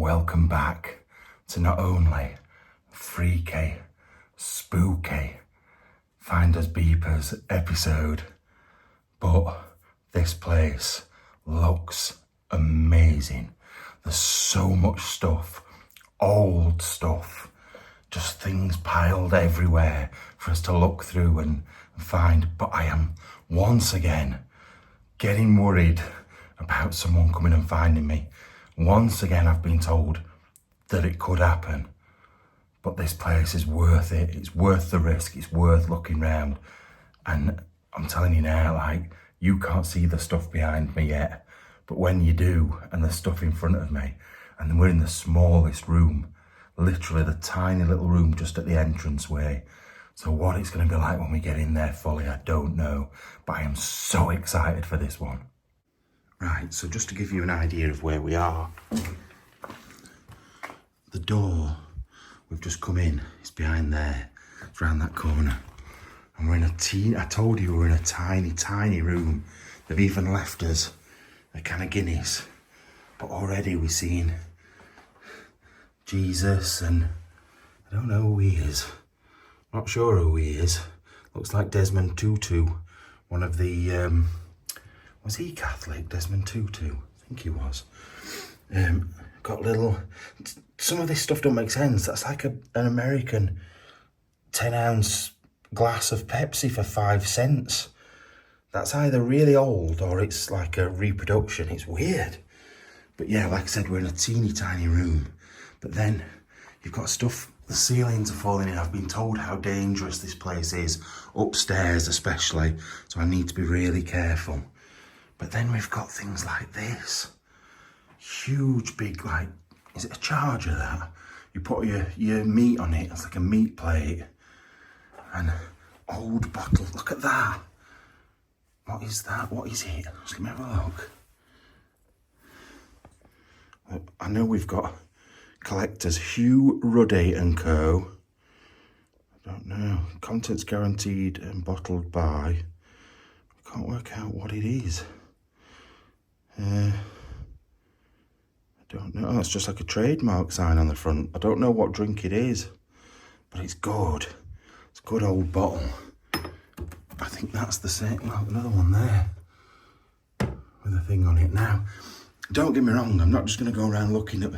welcome back to not only freaky, spooky, Finders Beepers episode, but this place looks amazing. There's so much stuff, old stuff, just things piled everywhere for us to look through and find. But I am once again getting worried about someone coming and finding me. Once again, I've been told that it could happen, but this place is worth it. It's worth the risk. It's worth looking round. And I'm telling you now, like, you can't see the stuff behind me yet, but when you do, and there's stuff in front of me, and then we're in the smallest room, literally the tiny little room just at the entranceway. So what it's going to be like when we get in there fully, I don't know, but I am so excited for this one. Right, so just to give you an idea of where we are, the door we've just come in is behind there. It's around that corner. And we're in I told you we're in a tiny, tiny room. They've even left us a can of Guinness. But already we've seen Jesus, and I don't know who he is. Not sure who he is. Looks like Desmond Tutu, one of the, was he Catholic, Desmond Tutu? I think he was. Got little, some of this stuff don't make sense. That's like an American 10-ounce glass of Pepsi for 5 cents. That's either really old or it's like a reproduction. It's weird. But yeah, like I said, we're in a teeny tiny room. But then you've got stuff, the ceilings are falling in. I've been told how dangerous this place is, upstairs especially. So I need to be really careful. But then we've got things like this. Huge, big, like, is it a charger that? You put your meat on it, it's like a meat plate. And old bottle, look at that. What is that? What is it? Just let me have a look. I know we've got collectors, Hugh Ruddy and Co. I don't know. Contents guaranteed and bottled by. I can't work out what it is. I don't know. It's just like a trademark sign on the front. I don't know what drink it is, but it's good. It's a good old bottle. I think that's the same. Well, another one there with a thing on it. Now, don't get me wrong. I'm not just going to go around looking at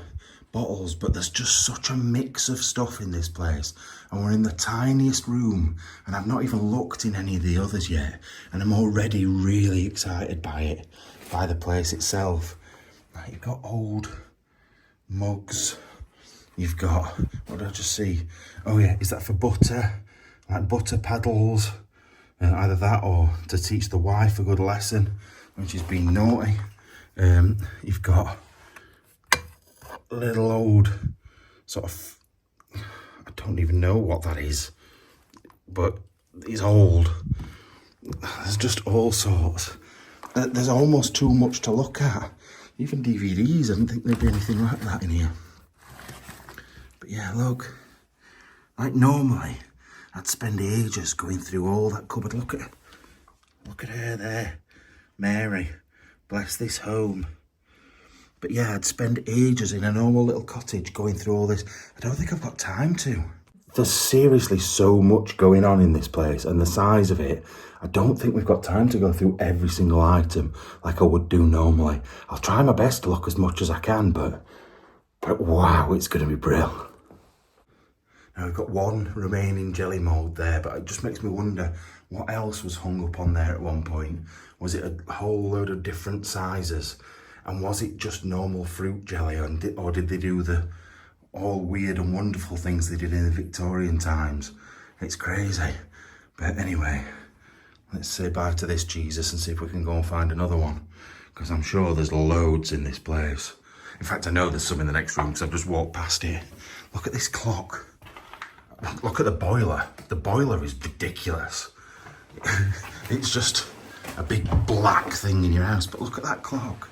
bottles, but there's just such a mix of stuff in this place. And we're in the tiniest room, and I've not even looked in any of the others yet. And I'm already really excited by it, by the place itself. Like, you've got old mugs. You've got, what did I just see? Oh yeah, is that for butter? Like butter paddles. Either that or to teach the wife a good lesson when she's been naughty. You've got little old sort of, I don't even know what that is, but it's old. There's just all sorts. There's almost too much to look at. Even DVDs, I didn't think there'd be anything like that in here. But yeah, look, like normally I'd spend ages going through all that cupboard. Look at her there, Mary, bless this home. But yeah, I'd spend ages in a normal little cottage going through all this. I don't think I've got time to. There's seriously so much going on in this place, and the size of it, I don't think we've got time to go through every single item like I would do normally. I'll try my best to look as much as I can, but wow, it's going to be brilliant. Now we've got one remaining jelly mould there, but it just makes me wonder what else was hung up on there at one point. Was it a whole load of different sizes? And was it just normal fruit jelly, or did they do the all weird and wonderful things they did in the Victorian times? It's crazy. But anyway, let's say bye to this Jesus and see if we can go and find another one, because I'm sure there's loads in this place. In fact, I know there's some in the next room because I've just walked past it. Look at this clock. Look at the boiler. The boiler is ridiculous. It's just a big black thing in your house, but look at that clock.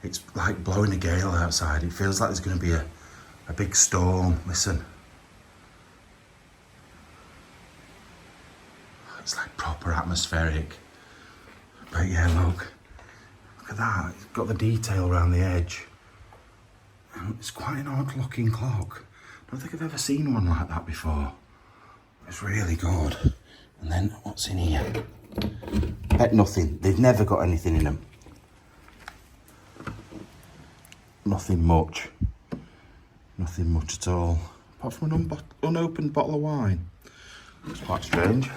It's like blowing a gale outside. It feels like there's going to be a big storm. Listen. It's like proper atmospheric. But yeah, look at that. It's got the detail around the edge. And it's quite an odd looking clock. I don't think I've ever seen one like that before. It's really good. And then what's in here? Nothing. They've never got anything in them. Nothing much. Nothing much at all. Apart from an unopened bottle of wine. It's quite strange.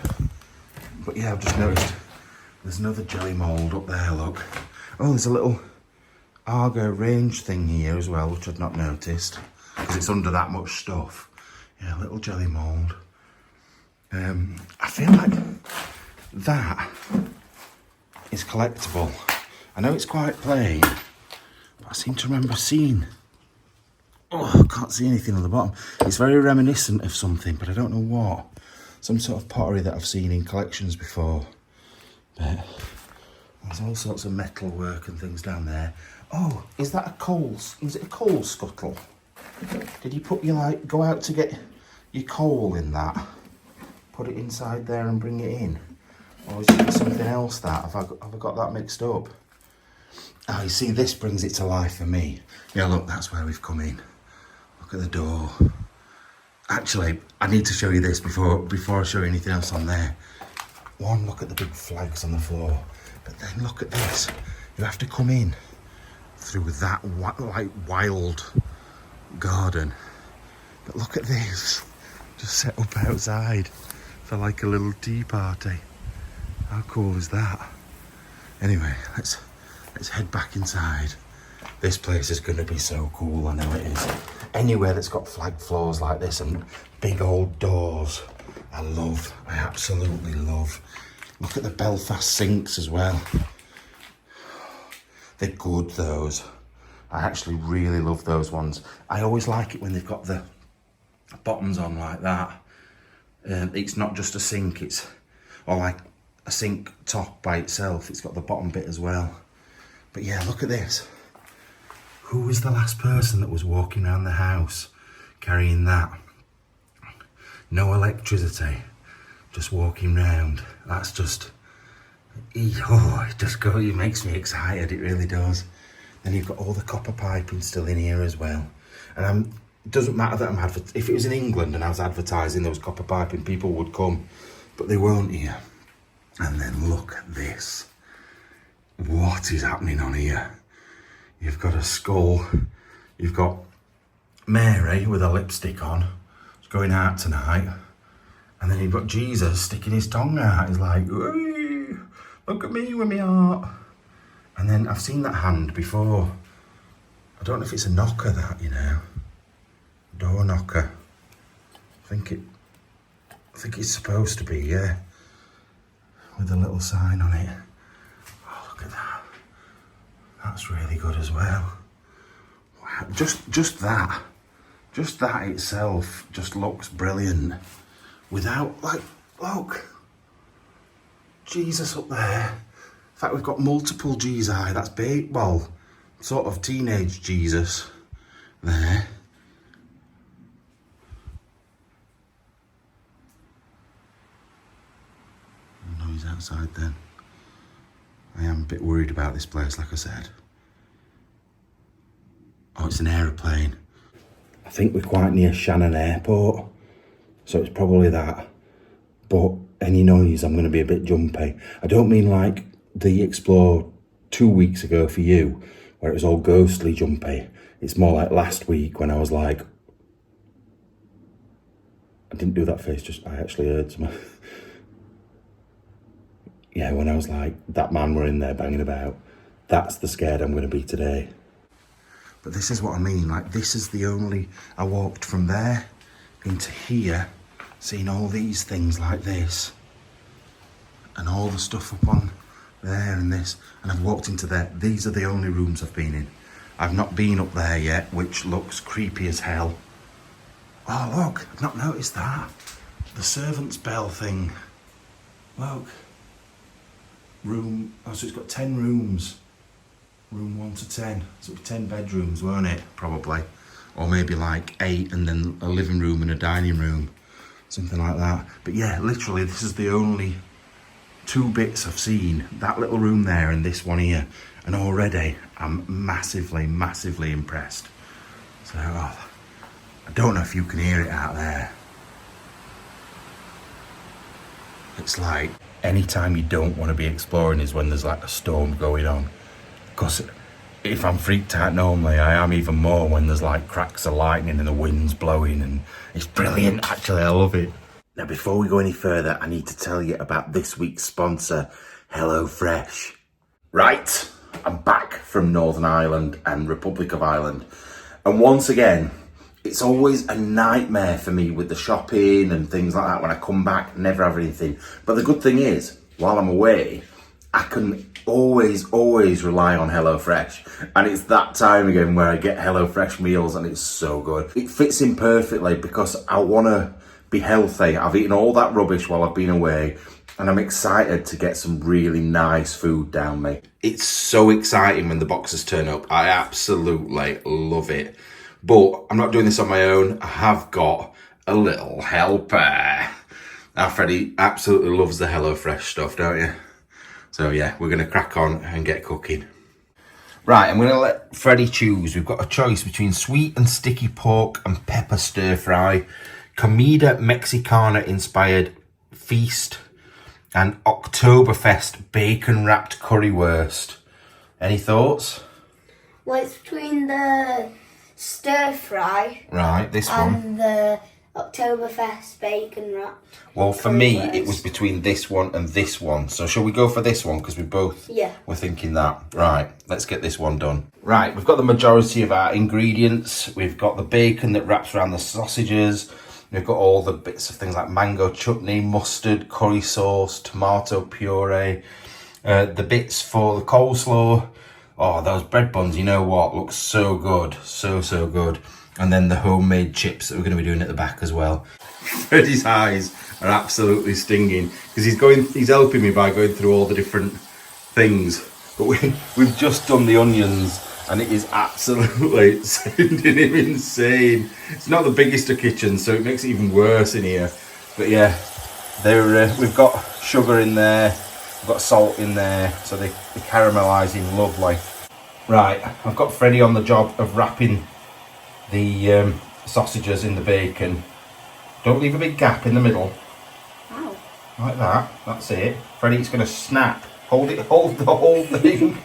But yeah, I've just noticed there's another jelly mould up there, look. Oh, there's a little Argo range thing here as well, which I'd not noticed. Because it's under that much stuff. Yeah, a little jelly mould. I feel like that is collectible. I know it's quite plain, but I seem to remember seeing... Oh, I can't see anything on the bottom. It's very reminiscent of something, but I don't know what. Some sort of pottery that I've seen in collections before. But there's all sorts of metal work and things down there. Oh, is that a coal? Is it a coal scuttle? Did you put your, like, go out to get your coal in that? Put it inside there and bring it in? Or is it something else that? Have I got that mixed up? Oh, you see, this brings it to life for me. Yeah, look, that's where we've come in. Look at the door. Actually, I need to show you this before I show you anything else on there. One, look at the big flags on the floor. But then look at this. You have to come in through that like wild garden. But look at this. Just set up outside for like a little tea party. How cool is that? Anyway, let's head back inside. This place is going to be so cool, I know it is. Anywhere that's got flag floors like this and big old doors, I absolutely love. Look at the Belfast sinks as well. They're good, those. I actually really love those ones. I always like it when they've got the bottoms on like that. It's not just a sink, or like a sink top by itself. It's got the bottom bit as well. But yeah, look at this. Who was the last person that was walking around the house carrying that? No electricity, just walking round. That's just, it makes me excited, it really does. Then you've got all the copper piping still in here as well. And it doesn't matter that if it was in England and I was advertising those copper piping, people would come, but they won't here. And then look at this. What is happening on here? You've got a skull. You've got Mary with a lipstick on. She's going out tonight. And then you've got Jesus sticking his tongue out. He's like, look at me with my heart. And then I've seen that hand before. I don't know if it's a knocker, that, you know. Door knocker. I think it's supposed to be, yeah. With a little sign on it. Oh, look at that. That's really good as well. Wow, just that itself just looks brilliant. Without, like, look. Jesus up there. In fact, we've got multiple Jesus. That's big, well, sort of teenage Jesus there. Oh, no, he's outside then. I am a bit worried about this place, like I said. Oh, it's an aeroplane. I think we're quite near Shannon Airport, so it's probably that. But any noise, I'm going to be a bit jumpy. I don't mean like the Explore 2 weeks ago for you, where it was all ghostly jumpy. It's more like last week when I was like... I didn't do that face, I actually heard some... Yeah, when I was like, that man were in there banging about. That's the scared I'm going to be today. But this is what I mean, like this is the only... I walked from there into here, seeing all these things like this. And all the stuff up on there and this. And I've walked into there. These are the only rooms I've been in. I've not been up there yet, which looks creepy as hell. Oh, look, I've not noticed that. The servant's bell thing. Look. Room, oh, so it's got 10 rooms. Room 1 to 10. So it'll be 10 bedrooms, won't it? Probably. Or maybe like 8 and then a living room and a dining room. Something like that. But yeah, literally, this is the only 2 bits I've seen, that little room there and this one here, and already I'm massively, massively impressed. So, I don't know if you can hear it out there. It's like, anytime you don't want to be exploring is when there's like a storm going on. Because if I'm freaked out normally, I am even more when there's like cracks of lightning and the wind's blowing, and it's brilliant, actually, I love it. Now, before we go any further, I need to tell you about this week's sponsor, HelloFresh. Right, I'm back from Northern Ireland and Republic of Ireland. And once again, it's always a nightmare for me with the shopping and things like that. When I come back, never have anything. But the good thing is, while I'm away, I can always rely on HelloFresh. And it's that time again where I get HelloFresh meals and it's so good. It fits in perfectly because I want to be healthy. I've eaten all that rubbish while I've been away, and I'm excited to get some really nice food down me. It's so exciting when the boxes turn up. I absolutely love it. But I'm not doing this on my own. I have got a little helper. Now, Freddie absolutely loves the HelloFresh stuff, don't you? So yeah, we're going to crack on and get cooking. Right, I'm going to let Freddie choose. We've got a choice between sweet and sticky pork and pepper stir fry, comida mexicana inspired feast, and Oktoberfest bacon wrapped currywurst. Any thoughts? Well, it's between the stir fry, right, this one, and the Oktoberfest bacon wrapped. Well, for me, it was between this one and this one. So shall we go for this one? Because we both were thinking that. Right, let's get this one done. Right, we've got the majority of our ingredients. We've got the bacon that wraps around the sausages. We've got all the bits of things like mango chutney, mustard, curry sauce, tomato puree, the bits for the coleslaw. Oh, those bread buns, you know what, look so good, so good. And then the homemade chips that we're going to be doing at the back as well. Freddie's eyes are absolutely stinging because he's helping me by going through all the different things. But we've just done the onions, and it is absolutely sending him insane. It's not the biggest of kitchens, so it makes it even worse in here. But yeah, we've got sugar in there, we've got salt in there, so they're caramelising lovely. Right, I've got Freddie on the job of wrapping the sausages in the bacon. Don't leave a big gap in the middle. Ow. Like that, that's it. Freddie, it's going to snap. Hold the whole thing.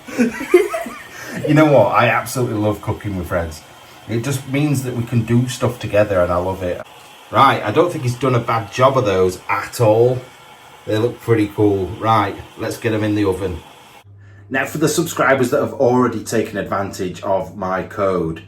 You know what? I absolutely love cooking with friends. It just means that we can do stuff together, and I love it. Right, I don't think he's done a bad job of those at all. They look pretty cool. Right, let's get them in the oven. Now, for the subscribers that have already taken advantage of my code,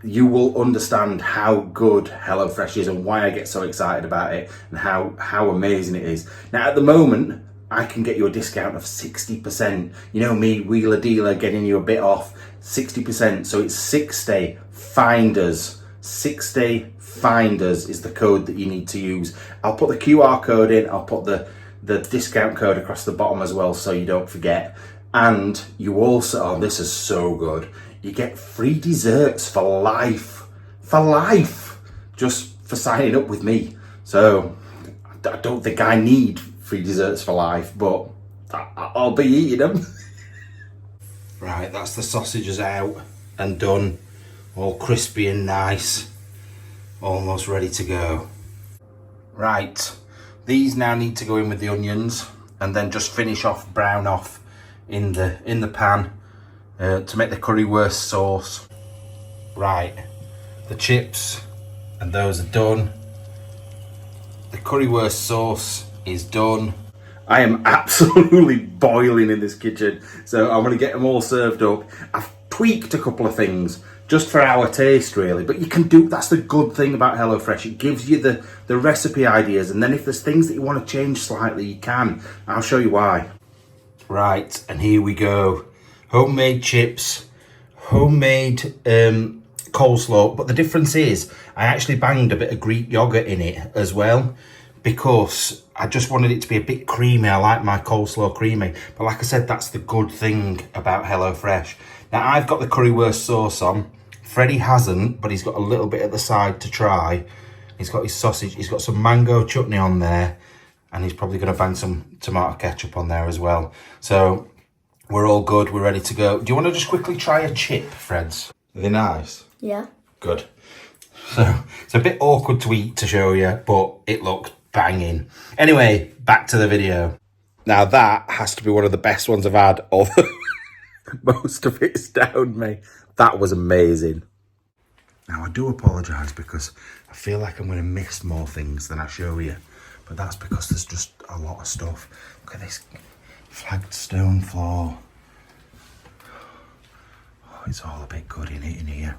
you will understand how good HelloFresh is and why I get so excited about it and how amazing it is. Now, at the moment, I can get you a discount of 60%. You know me, wheeler dealer, getting you a bit off, 60%. So it's 60 Finders. 60 Finders is the code that you need to use. I'll put the QR code in. I'll put the discount code across the bottom as well, so you don't forget. And you also, oh, this is so good, you get free desserts for life. For life. Just for signing up with me. So I don't think I need free desserts for life, but I'll be eating them. Right, that's the sausages out and done. All crispy and nice. Almost ready to go. Right, these now need to go in with the onions and then just finish off, brown off in the pan to make the currywurst sauce. Right, the chips and those are done. The currywurst sauce is done. I am absolutely boiling in this kitchen, so I'm going to get them all served up. I've tweaked a couple of things just for our taste, really, but you can do, that's the good thing about HelloFresh. It gives you the recipe ideas, and then if there's things that you want to change slightly, you can. I'll show you why. Right, and here we go. Homemade chips, homemade coleslaw, but the difference is I actually banged a bit of Greek yogurt in it as well, because I just wanted it to be a bit creamy. I like my coleslaw creamy. But like I said, that's the good thing about HelloFresh. Now, I've got the currywurst sauce on. Freddie hasn't, but he's got a little bit at the side to try. He's got his sausage. He's got some mango chutney on there. And he's probably going to bang some tomato ketchup on there as well. So we're all good. We're ready to go. Do you want to just quickly try a chip, Freds? Are they nice? Yeah. Good. So it's a bit awkward to eat to show you, but it looked banging. Anyway, back to the video. Now that has to be one of the best ones I've had, although most of it's down me. That was amazing. Now I do apologise because I feel like I'm going to miss more things than I show you. But that's because there's just a lot of stuff. Look at this flagged stone floor. Oh, it's all a bit good in here.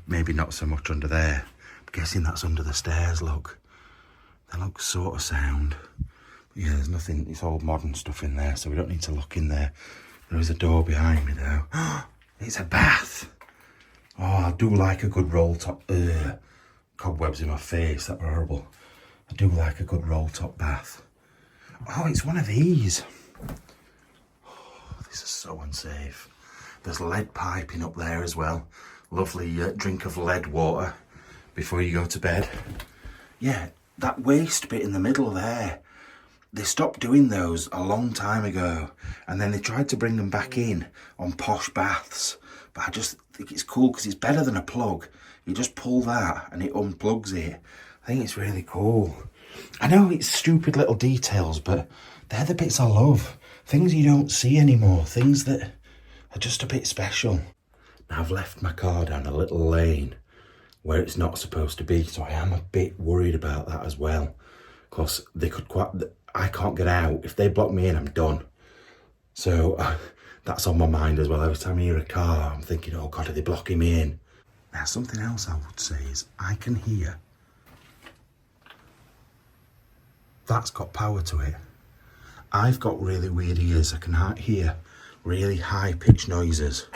Maybe not so much under there. I'm guessing that's under the stairs, look. They look sort of sound. But yeah, there's nothing, it's all modern stuff in there, so we don't need to look in there. There is a door behind me though. It's a bath. Oh, I do like a good roll top. Cobwebs in my face, that were horrible. I do like a good roll top bath. Oh, it's one of these. Oh, this is so unsafe. There's lead piping up there as well. Lovely drink of lead water before you go to bed. Yeah, that waste bit in the middle there. They stopped doing those a long time ago, and then they tried to bring them back in on posh baths. But I just think it's cool because it's better than a plug. You just pull that and it unplugs it. I think it's really cool. I know it's stupid little details, but they're the bits I love. Things you don't see anymore. Things that are just a bit special. Now I've left my car down a little lane where it's not supposed to be, so I am a bit worried about that as well. Because I can't get out. If they block me in, I'm done. So that's on my mind as well. Every time I hear a car, I'm thinking, oh God, are they blocking me in? Now, something else I would say is I can hear. That's got power to it. I've got really weird ears. I can hear really high-pitched noises.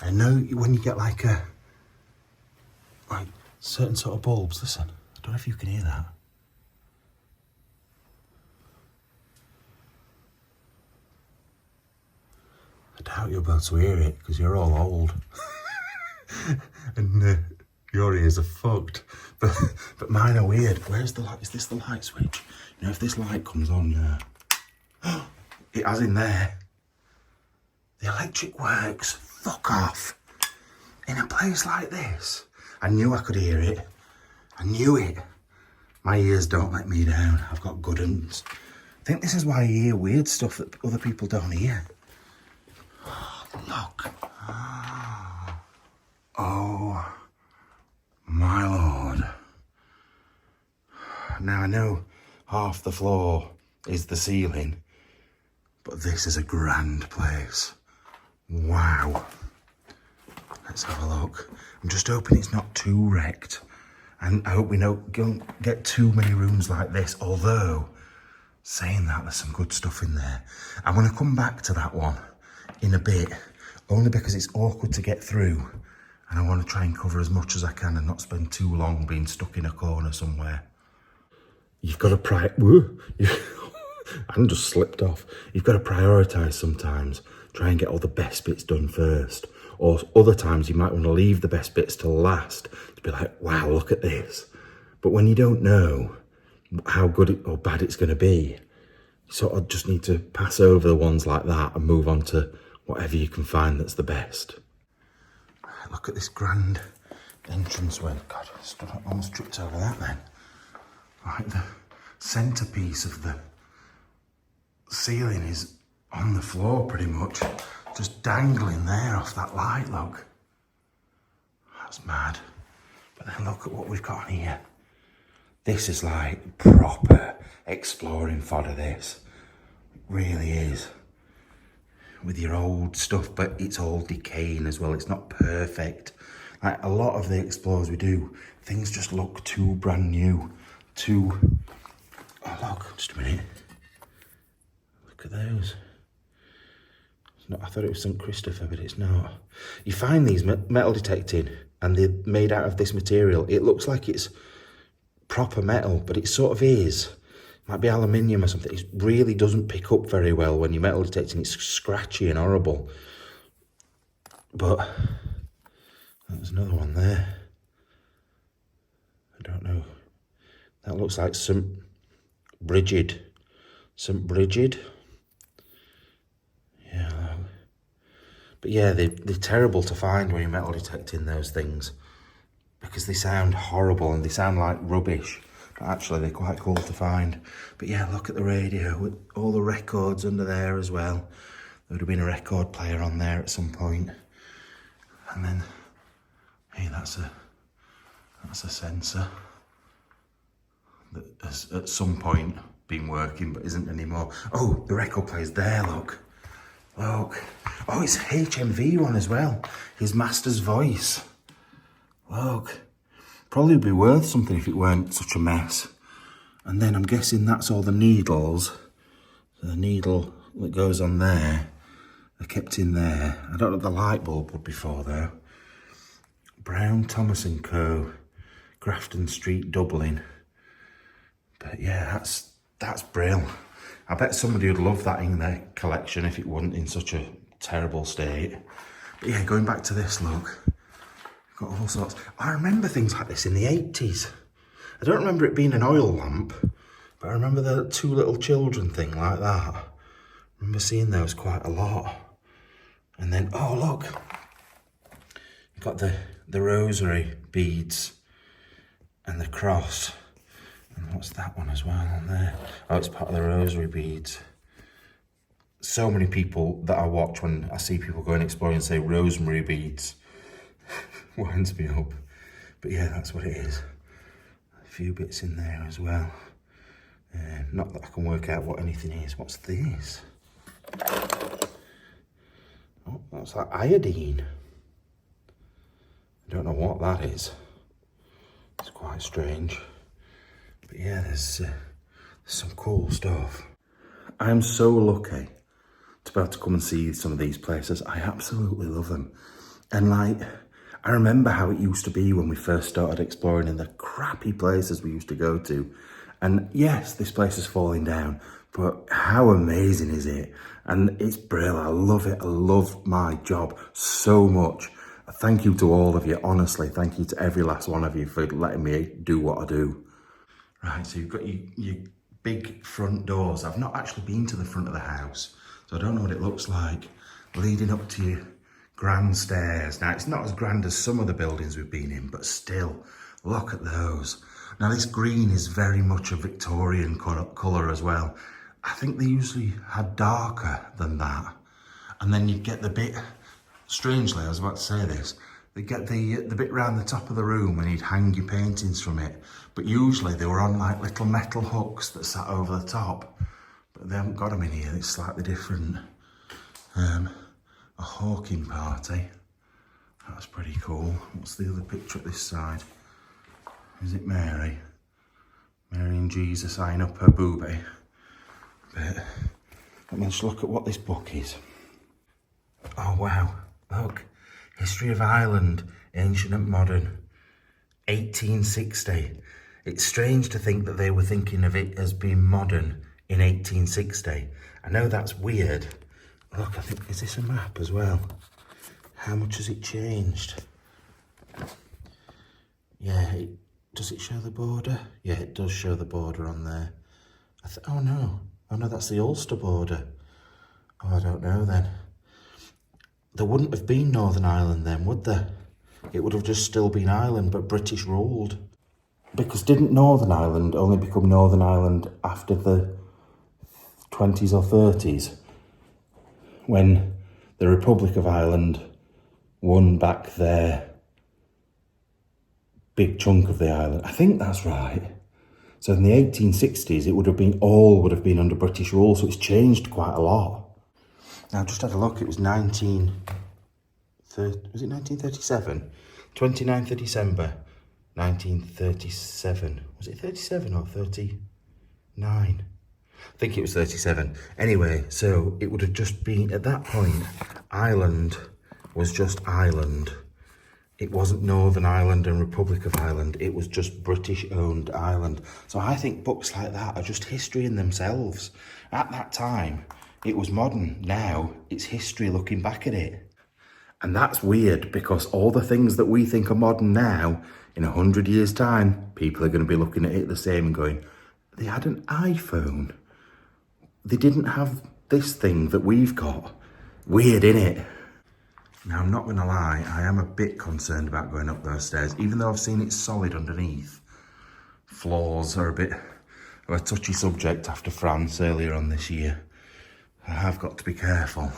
I know when you get like certain sort of bulbs. Listen, I don't know if you can hear that. I doubt you'll be able to hear it because you're all old. And your ears are fucked. But mine are weird. Where's the light? Is this the light switch? You know, if this light comes on, yeah. It has in there. The electric works. Fuck off. In a place like this. I knew I could hear it. I knew it. My ears don't let me down. I've got good ones. I think this is why you hear weird stuff that other people don't hear. Look. Oh, my Lord. Now, I know half the floor is the ceiling, but this is a grand place. Wow. Let's have a look. I'm just hoping it's not too wrecked. And I hope we don't get too many rooms like this, although, saying that, there's some good stuff in there. I'm going to come back to that one in a bit, only because it's awkward to get through. And I want to try and cover as much as I can and not spend too long being stuck in a corner somewhere. You've got to I'm just slipped off. You've got to prioritise sometimes. Try and get all the best bits done first. Or other times you might want to leave the best bits till last. To be like, wow, look at this. But when you don't know how good or bad it's going to be, you sort of just need to pass over the ones like that and move on to whatever you can find that's the best. Look at this grand entranceway. God, I almost tripped over that then. Right, the centrepiece of the ceiling is on the floor pretty much. Just dangling there off that light, look. That's mad. But then look at what we've got on here. This is like proper exploring fodder, this. It really is. With your old stuff, but it's all decaying as well. It's not perfect. Like a lot of the explores we do, things just look too brand new. Oh look, just a minute. Look at those. It's not, I thought it was St. Christopher, but it's not. You find these metal detecting and they're made out of this material. It looks like it's proper metal, but it sort of is. Might be aluminium or something. It really doesn't pick up very well when you're metal detecting. It's scratchy and horrible. But there's another one there. I don't know. That looks like St. Brigid. St. Brigid. Yeah. But yeah, they're terrible to find when you're metal detecting those things, because they sound horrible and they sound like rubbish. But actually, they're quite cool to find. But yeah, look at the radio with all the records under there as well. There would have been a record player on there at some point. And then, hey, that's a sensor that has at some point been working but isn't anymore. Oh, the record player's there, look. Look. Oh, it's HMV one as well. His master's voice. Look. Probably would be worth something if it weren't such a mess. And then I'm guessing that's all the needles. So the needle that goes on there, they're kept in there. I don't know what the light bulb would be for though. Brown, Thomas & Co. Grafton Street, Dublin. But yeah, that's brilliant. I bet somebody would love that in their collection if it wasn't in such a terrible state. But yeah, going back to this, look. Got all sorts. I remember things like this in the 80s. I don't remember it being an oil lamp, but I remember the two little children thing like that. I remember seeing those quite a lot. And then, oh look, you've got the rosary beads and the cross. And what's that one as well on there? Oh, it's part of the rosary beads. So many people that I watch when I see people going exploring and say rosemary beads. Winds me up. But yeah, that's what it is. A few bits in there as well. Not that I can work out what anything is. What's this? Oh, that's like iodine. I don't know what that is. It's quite strange. But yeah, there's some cool stuff. I'm so lucky to be able to come and see some of these places. I absolutely love them. And like, I remember how it used to be when we first started exploring in the crappy places we used to go to. And yes, this place is falling down, but how amazing is it? And it's brilliant. I love it. I love my job so much. Thank you to all of you. Honestly, thank you to every last one of you for letting me do what I do. Right, so you've got your big front doors. I've not actually been to the front of the house, so I don't know what it looks like. Leading up to your grand stairs. Now, it's not as grand as some of the buildings we've been in, but still, look at those. Now, this green is very much a Victorian colour as well. I think they usually had darker than that. And then you'd get the bit, strangely, I was about to say this, they get the bit round the top of the room and you'd hang your paintings from it. But usually they were on like little metal hooks that sat over the top. But they haven't got them in here, it's slightly different. A hawking party. That's pretty cool. What's the other picture at this side? Is it Mary? Mary and Jesus eyeing up her boobie. But let me just look at what this book is. Oh wow, look. History of Ireland, Ancient and Modern, 1860. It's strange to think that they were thinking of it as being modern in 1860. I know that's weird. Look, I think, is this a map as well? How much has it changed? Yeah, does it show the border? Yeah, it does show the border on there. Oh no, that's the Ulster border. Oh, I don't know then. There wouldn't have been Northern Ireland then, would there? It would have just still been Ireland, but British ruled. Because didn't Northern Ireland only become Northern Ireland after the 20s or 30s? When the Republic of Ireland won back their big chunk of the island. I think that's right. So in the 1860s, it would have been under British rule, so it's changed quite a lot. Now, I just had a look, it was 1937? 29th of December, 1937. Was it 37 or 39? I think it was 37. Anyway, so it would have just been, at that point, Ireland was just Ireland. It wasn't Northern Ireland and Republic of Ireland. It was just British-owned Ireland. So I think books like that are just history in themselves. At that time, it was modern. Now, it's history looking back at it. And that's weird because all the things that we think are modern now, in 100 years' time, people are going to be looking at it the same and going, they had an iPhone. They didn't have this thing that we've got. Weird, innit? Now, I'm not going to lie, I am a bit concerned about going up those stairs, even though I've seen it's solid underneath. Floors are a bit of a touchy subject after France earlier on this year. I have got to be careful,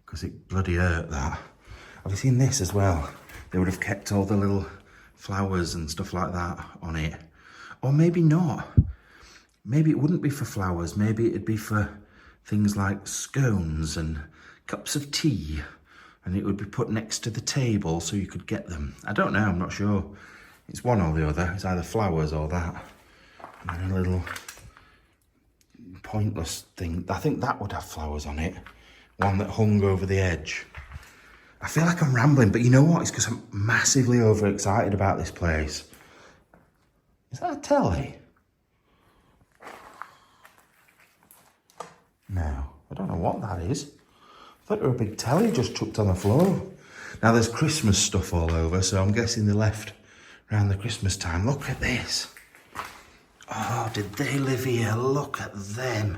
because it bloody hurt that. Have you seen this as well? They would have kept all the little flowers and stuff like that on it. Or maybe not. Maybe it wouldn't be for flowers. Maybe it'd be for things like scones and cups of tea. And it would be put next to the table so you could get them. I don't know, I'm not sure. It's one or the other. It's either flowers or that. And then a little pointless thing. I think that would have flowers on it. One that hung over the edge. I feel like I'm rambling, but you know what? It's because I'm massively overexcited about this place. Is that a telly? No, I don't know what that is. I thought it were a big telly just chucked on the floor. Now there's Christmas stuff all over, so I'm guessing they left around the Christmas time. Look at this. Oh, did they live here? Look at them.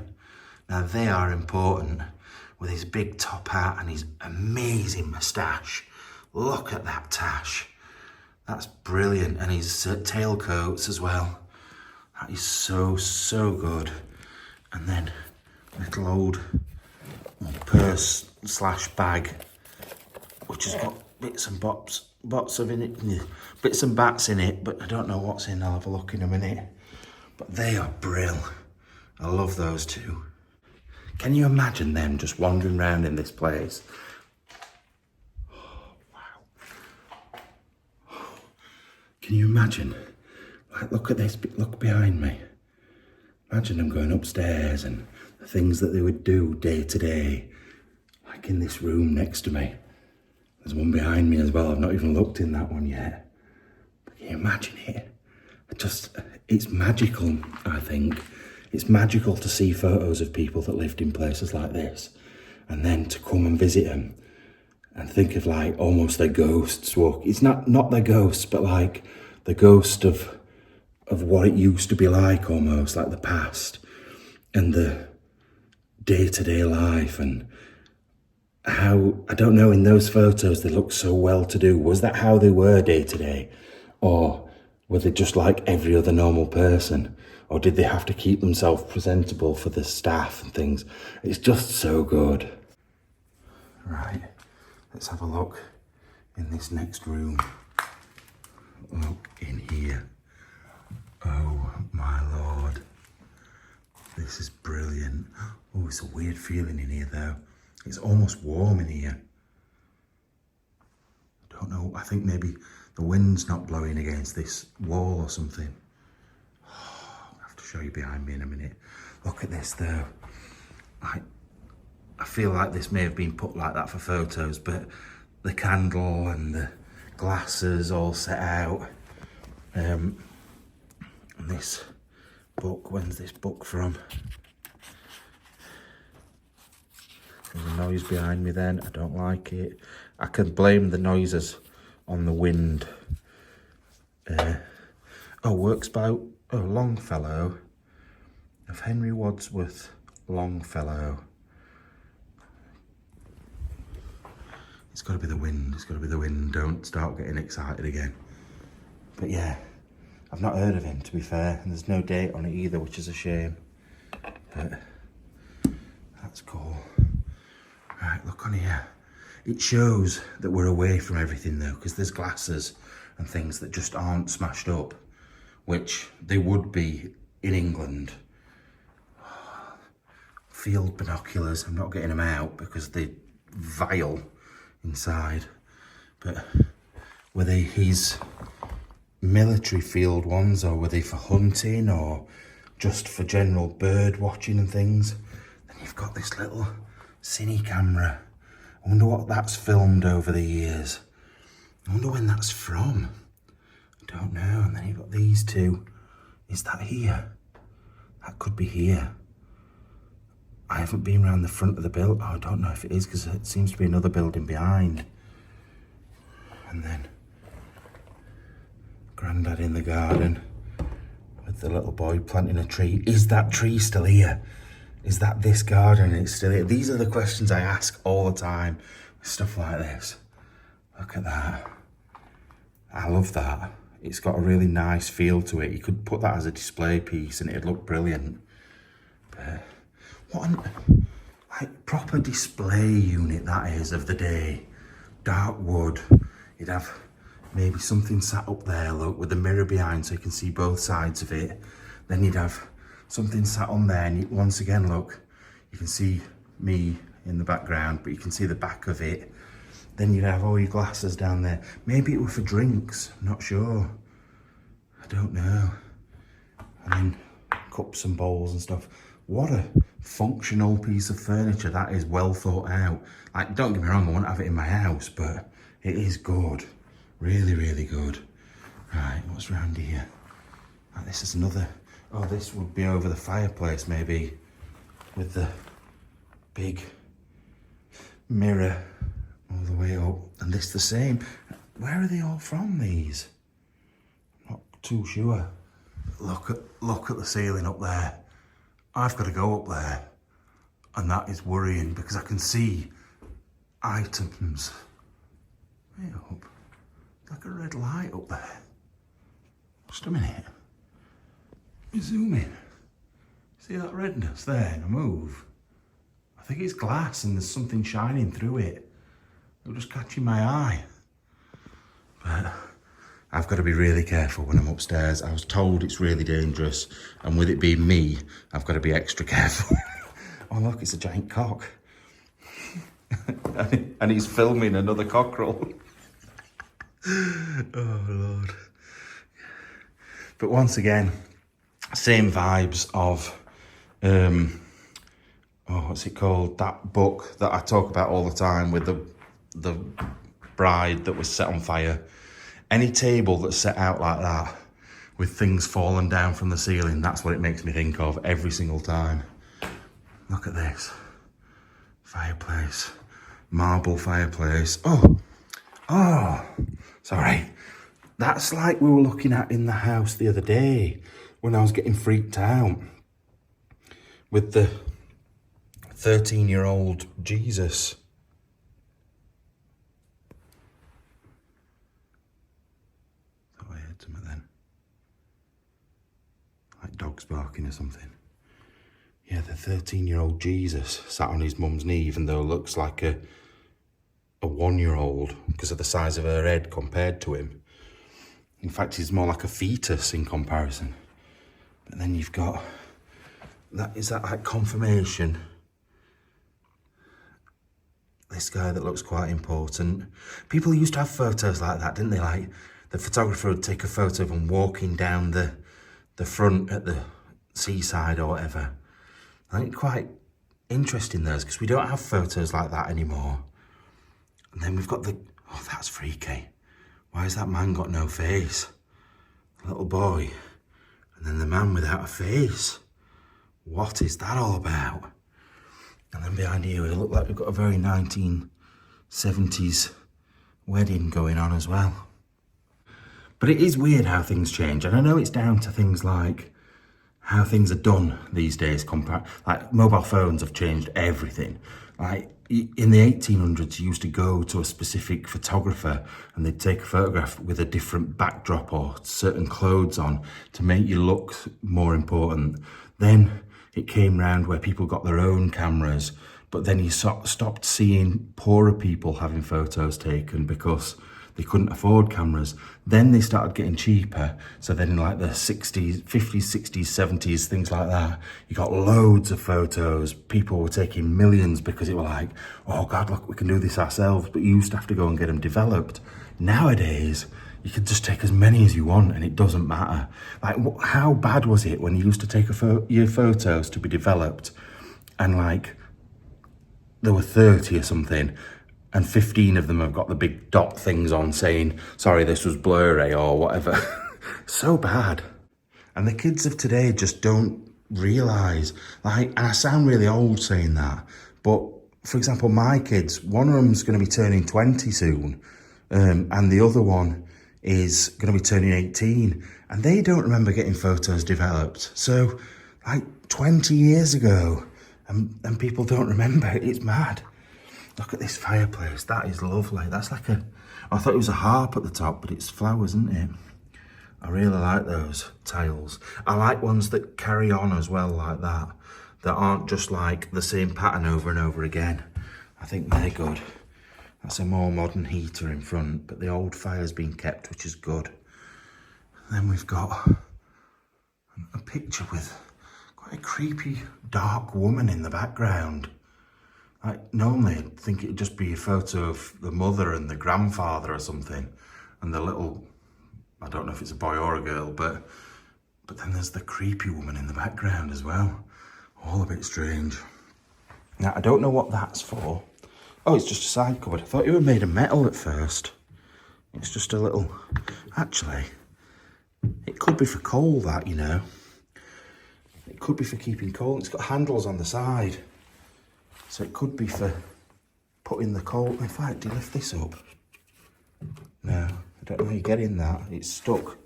Now they are important. With his big top hat and his amazing moustache. Look at that tash. That's brilliant. And his tailcoats as well. That is so, so good. And then little old purse slash bag, which has got bits and bots of in it, bits and bats in it, but I don't know what's in. I'll have a look in a minute. But they are brill. I love those two. Can you imagine them just wandering around in this place? Oh, wow. Can you imagine? Like, look at this, look behind me. Imagine them going upstairs and the things that they would do day to day. Like in this room next to me. There's one behind me as well. I've not even looked in that one yet. But can you imagine it? It's magical, I think. It's magical to see photos of people that lived in places like this and then to come and visit them and think of like almost their ghosts walk. It's not their ghosts, but like the ghost of what it used to be like, almost like the past and the day-to-day life, and how, I don't know, in those photos they look so well-to-do. Was that how they were day-to-day, or were they just like every other normal person? Or did they have to keep themselves presentable for the staff and things? It's just so good. Right, let's have a look in this next room. Look in here. Oh my Lord. This is brilliant. Oh, it's a weird feeling in here though. It's almost warm in here. I don't know, I think maybe the wind's not blowing against this wall or something. Show you behind me in a minute. Look at this though. I feel like this may have been put like that for photos, but the candle and the glasses all set out. And this book, when's this book from? There's a noise behind me then, I don't like it. I can blame the noises on the wind. Works by Longfellow, of Henry Wadsworth Longfellow. It's got to be the wind, it's got to be the wind. Don't start getting excited again. But yeah, I've not heard of him, to be fair, and there's no date on it either, which is a shame. But that's cool. Right, look on here. It shows that we're away from everything though, because there's glasses and things that just aren't smashed up, which they would be in England. Field binoculars, I'm not getting them out because they're vile inside. But were they his military field ones, or were they for hunting, or just for general bird watching and things? Then you've got this little cine camera. I wonder what that's filmed over the years. I wonder when that's from. I don't know. And then you've got these two. Is that here? That could be here. I haven't been around the front of the building. Oh, I don't know if it is, because it seems to be another building behind. And then Grandad in the garden with the little boy planting a tree. Is that tree still here? Is that this garden? It's still here? These are the questions I ask all the time with stuff like this. Look at that. I love that. It's got a really nice feel to it. You could put that as a display piece and it'd look brilliant. But what an proper display unit that is of the day. Dark wood. You'd have maybe something sat up there, look, with the mirror behind so you can see both sides of it. Then you'd have something sat on there and once again, look, you can see me in the background, but you can see the back of it. Then you'd have all your glasses down there. Maybe it were for drinks, I'm not sure. I don't know. And then cups and bowls and stuff. What a functional piece of furniture. That is well thought out. Like, don't get me wrong, I won't have it in my house, but it is good. Really, really good. Right, what's round here? Right, this is another, oh, this would be over the fireplace maybe, with the big mirror all the way up. And this the same. Where are they all from, these? I'm not too sure. Look at the ceiling up there. I've got to go up there. And that is worrying because I can see items. Way up. Like a red light up there. Just a minute. Let me zoom in. See that redness there in a move? I think it's glass and there's something shining through it. It'll just catching my eye. But I've got to be really careful when I'm upstairs. I was told it's really dangerous. And with it being me, I've got to be extra careful. Oh look, it's a giant cock. And he's filming another cockerel. Oh Lord. But once again, same vibes of, what's it called? That book that I talk about all the time with the bride that was set on fire. Any table that's set out like that with things falling down from the ceiling, that's what it makes me think of every single time. Look at this. Fireplace. Marble fireplace. Oh, sorry. That's like we were looking at in the house the other day when I was getting freaked out with the 13-year-old Jesus. Thought I heard something then. Like dogs barking or something. Yeah, the 13-year-old Jesus sat on his mum's knee, even though it looks like a 1-year-old because of the size of her head compared to him. In fact, he's more like a fetus in comparison. But then you've got, is that like confirmation? This guy that looks quite important. People used to have photos like that, didn't they? Like the photographer would take a photo of him walking down the front at the seaside or whatever. I think quite interesting those because we don't have photos like that anymore. And then we've got that's freaky. Why has that man got no face? Little boy. And then the man without a face. What is that all about? And then behind here, we look like we've got a very 1970s wedding going on as well. But it is weird how things change. And I know it's down to things like how things are done these days. Like mobile phones have changed everything. Like in the 1800s, you used to go to a specific photographer and they'd take a photograph with a different backdrop or certain clothes on to make you look more important. Then it came round where people got their own cameras, but then you stopped seeing poorer people having photos taken because they couldn't afford cameras. Then they started getting cheaper. So then in like the 60s, 50s, 60s, 70s, things like that, you got loads of photos. People were taking millions because it were like, oh God, look, we can do this ourselves. But you used to have to go and get them developed. Nowadays, you could just take as many as you want and it doesn't matter. Like, how bad was it when you used to take your photos to be developed and like there were 30 or something and 15 of them have got the big dot things on saying, sorry, this was blurry or whatever. So bad. And the kids of today just don't realise, like, and I sound really old saying that, but for example, my kids, one of them's going to be turning 20 soon, And the other one is going to be turning 18, and they don't remember getting photos developed. So, like 20 years ago, and people don't remember. It's mad. Look at this fireplace. That is lovely. That's like I thought it was a harp at the top, but it's flowers, isn't it? I really like those tiles. I like ones that carry on as well, like that aren't just like the same pattern over and over again. I think they're good. That's a more modern heater in front, but the old fire's been kept, which is good. Then we've got a picture with quite a creepy, dark woman in the background. Like, normally I'd think it'd just be a photo of the mother and the grandfather or something, and the little, I don't know if it's a boy or a girl, but then there's the creepy woman in the background as well. All a bit strange. Now, I don't know what that's for. Oh, it's just a side cupboard. I thought it was made of metal at first. It's just a little... Actually, it could be for coal, that, you know. It could be for keeping coal. It's got handles on the side. So it could be for putting the coal... In fact, do you lift this up? No, I don't know how you get in that. It's stuck.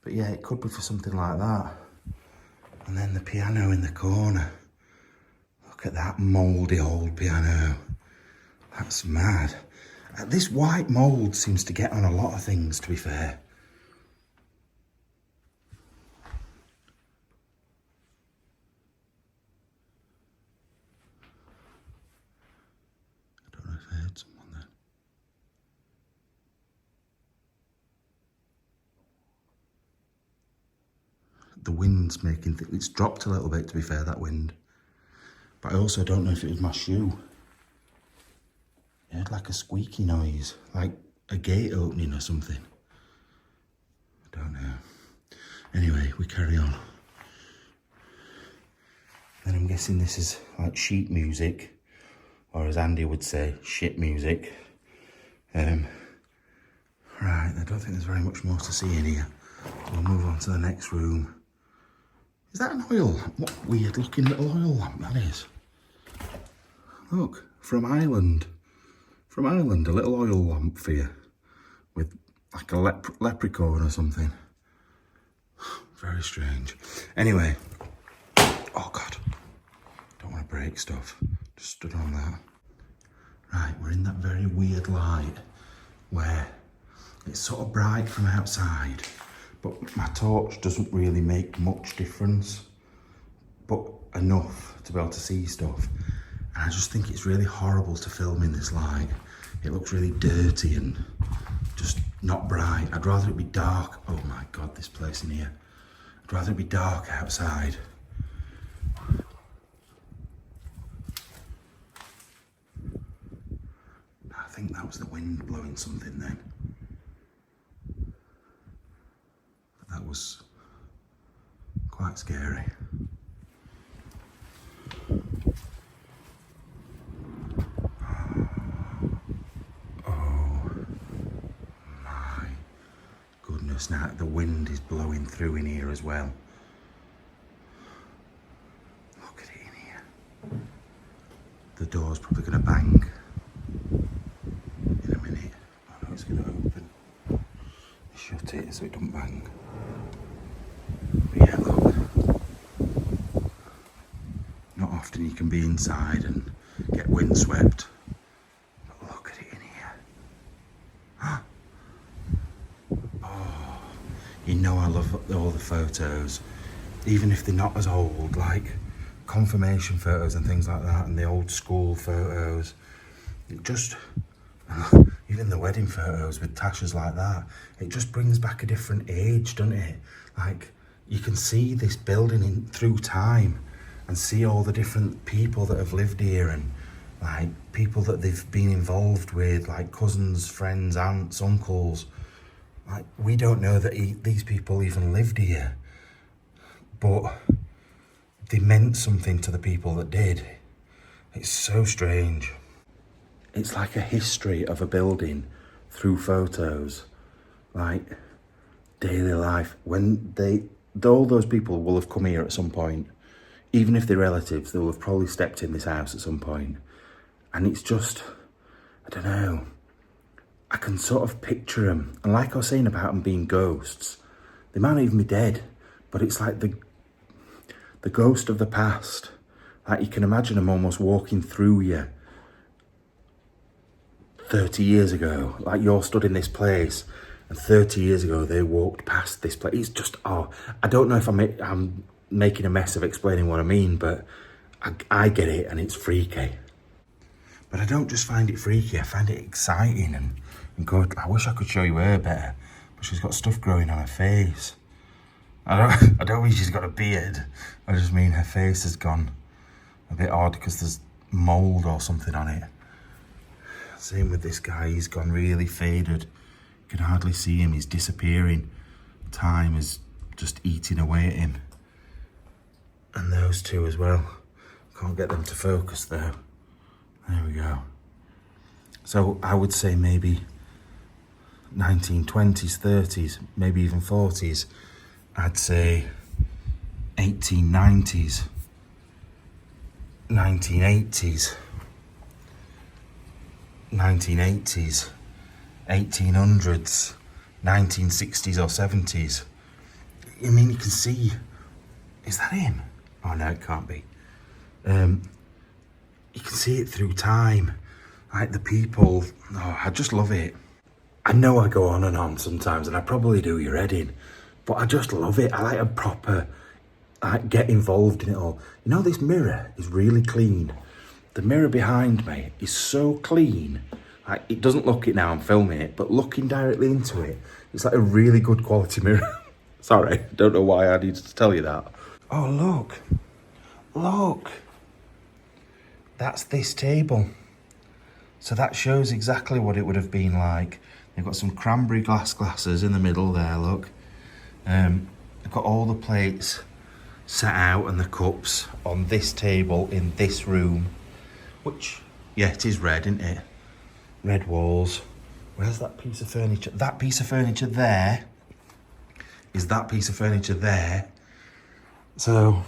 But yeah, it could be for something like that. And then the piano in the corner. Look at that mouldy old piano. That's mad. This white mould seems to get on a lot of things, to be fair. I don't know if I heard someone then. The wind's making things... It's dropped a little bit, to be fair, that wind. But I also don't know if it was my shoe. It had like a squeaky noise, like a gate opening or something. I don't know. Anyway, we carry on. Then I'm guessing this is like sheet music, or as Andy would say, shit music. Right, I don't think there's very much more to see in here. We'll move on to the next room. Is that an oil lamp? What weird looking little oil lamp that is. Look, from Ireland. From Ireland, a little oil lamp for you. With like a leprechaun or something. Very strange. Anyway. Oh God. Don't want to break stuff. Just stood on that. Right, we're in that very weird light where it's sort of bright from outside, but my torch doesn't really make much difference, but enough to be able to see stuff. And I just think it's really horrible to film in this light. It looks really dirty and just not bright. I'd rather it be dark. Oh my God, this place in here. I'd rather it be dark outside. I think that was the wind blowing something then. But that was quite scary. Now the wind is blowing through in here as well. Look at it in here. The door's probably going to bang in a minute. I know it's going to open. Shut it so it don't bang. But yeah, look. Not often you can be inside and get windswept. But look at it in here. You know I love all the photos, even if they're not as old, like confirmation photos and things like that, and the old school photos. It just, even the wedding photos with tashes like that, it just brings back a different age, doesn't it? Like, you can see this building through time and see all the different people that have lived here and like people that they've been involved with, like cousins, friends, aunts, uncles. Like, we don't know that these people even lived here, but they meant something to the people that did. It's so strange. It's like a history of a building through photos, like daily life. When all those people will have come here at some point, even if they're relatives, they will have probably stepped in this house at some point. And it's just, I don't know. can sort of picture them. And like I was saying about them being ghosts, they might not even be dead, but it's like the ghost of the past. Like you can imagine them almost walking through you 30 years ago. Like you're stood in this place and 30 years ago they walked past this place. It's just, I don't know if I'm making a mess of explaining what I mean, but I get it and it's freaky. But I don't just find it freaky, I find it exciting and good. I wish I could show you her better, but she's got stuff growing on her face. I don't mean she's got a beard, I just mean her face has gone a bit odd because there's mould or something on it. Same with this guy, he's gone really faded. You can hardly see him, he's disappearing. Time is just eating away at him. And those two as well. Can't get them to focus though. There we go. So I would say maybe 1920s, 30s, maybe even 40s. I'd say 1890s, 1980s, 1980s, 1800s, 1960s or 70s. I mean, you can see, is that him? Oh no, it can't be. You can see it through time, like the people. Oh, I just love it. I know I go on and on sometimes, and I probably do your head in, but I just love it. I like a proper, like, get involved in it all. You know, this mirror is really clean. The mirror behind me is so clean. Like, it doesn't look it now, I'm filming it, but looking directly into it, it's like a really good quality mirror. Sorry, don't know why I needed to tell you that. Oh, look. Look. That's this table. So that shows exactly what it would have been like. They've got some cranberry glasses in the middle there, look. They've got all the plates set out and the cups on this table in this room. Which, yeah, it is red, isn't it? Red walls. Where's that piece of furniture? That piece of furniture there is that piece of furniture there. So,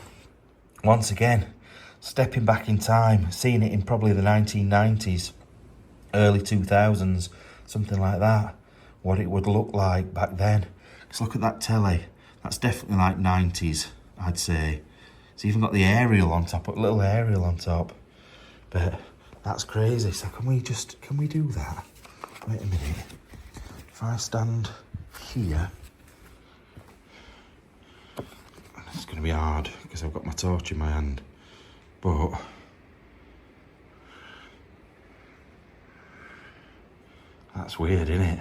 once again, stepping back in time, seeing it in probably the 1990s, early 2000s, something like that, what it would look like back then. Because look at that telly. That's definitely like 90s, I'd say. It's even got the aerial on top, a little aerial on top. But that's crazy. So can we do that? Wait a minute. If I stand here, it's going to be hard because I've got my torch in my hand. But that's weird, isn't it?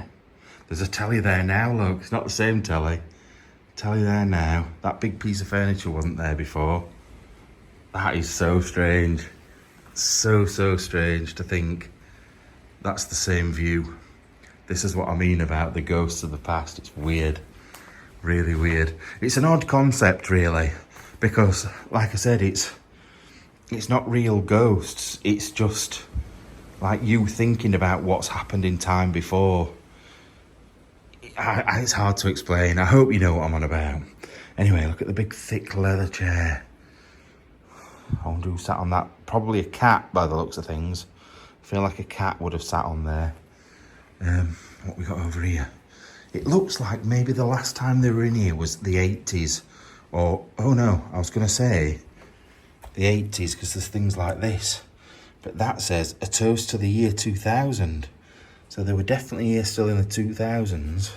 There's a telly there now, look. It's not the same telly. Telly there now. That big piece of furniture wasn't there before. That is so strange. So strange to think that's the same view. This is what I mean about the ghosts of the past. It's weird. Really weird. It's an odd concept, really, because, like I said, it's not real ghosts. It's just like you thinking about what's happened in time before. It's hard to explain. I hope you know what I'm on about. Anyway, look at the big thick leather chair. I wonder who sat on that. Probably a cat by the looks of things. I feel like a cat would have sat on there. What we got over here? It looks like maybe the last time they were in here was the 80s. Or, oh no, I was going to say the 80s because there's things like this. But that says a toast to the year 2000. So they were definitely here still in the 2000s.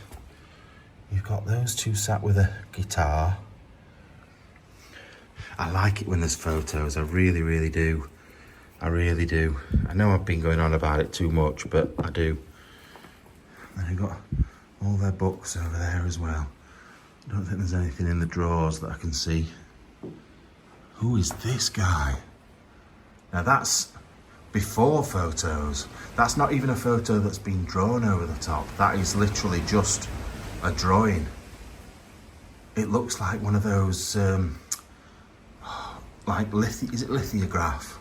You've got those two sat with a guitar. I like it when there's photos. I really do. I really do. I know I've been going on about it too much, but I do. And I've got all their books over there as well. I don't think there's anything in the drawers that I can see. Who is this guy? Now that's before photos. That's not even a photo that's been drawn over the top. That is literally just a drawing. It looks like one of those, like is it lithograph?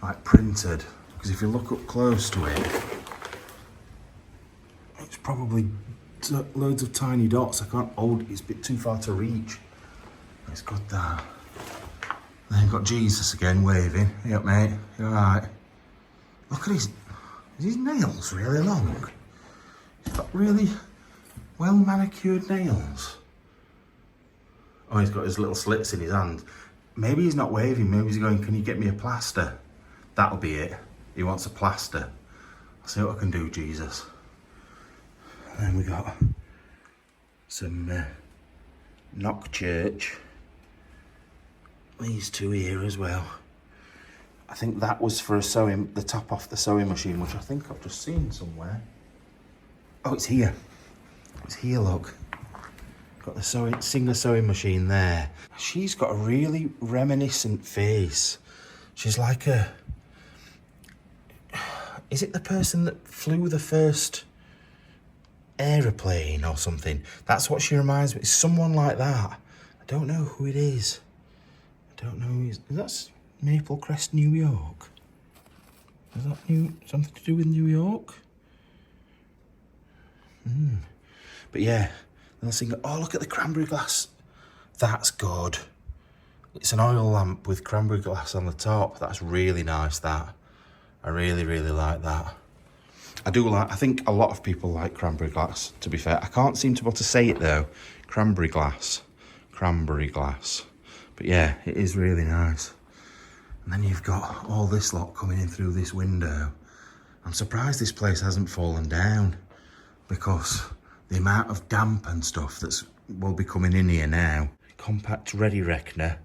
Like printed. Because if you look up close to it, it's probably loads of tiny dots. I can't hold it, it's a bit too far to reach. It's got that. Then you've got Jesus again waving. Hey up, mate. You alright? Look at his nails really long? Got really well manicured nails. Oh, he's got his little slits in his hand. Maybe he's not waving, maybe he's going, can you get me a plaster? That'll be it. He wants a plaster. I'll see what I can do, Jesus. And then we got some knock church. These two here as well. I think that was for a sewing, the top off the sewing machine, which I think I've just seen somewhere. Oh, it's here. It's here, look. Got the Singer sewing machine there. She's got a really reminiscent face. She's like a... Is it the person that flew the first aeroplane or something? That's what she reminds me. It's someone like that. I don't know who it is. I don't know who it is. That's Maple Crest, New York. Is that something to do with New York? But yeah, they'll sing, oh, look at the cranberry glass. That's good. It's an oil lamp with cranberry glass on the top. That's really nice, that. I really, really like that. I think a lot of people like cranberry glass, to be fair. I can't seem to be able to say it though. Cranberry glass. Cranberry glass. But yeah, it is really nice. And then you've got all this lot coming in through this window. I'm surprised this place hasn't fallen down, because the amount of damp and stuff will be coming in here now. Compact Ready Reckoner.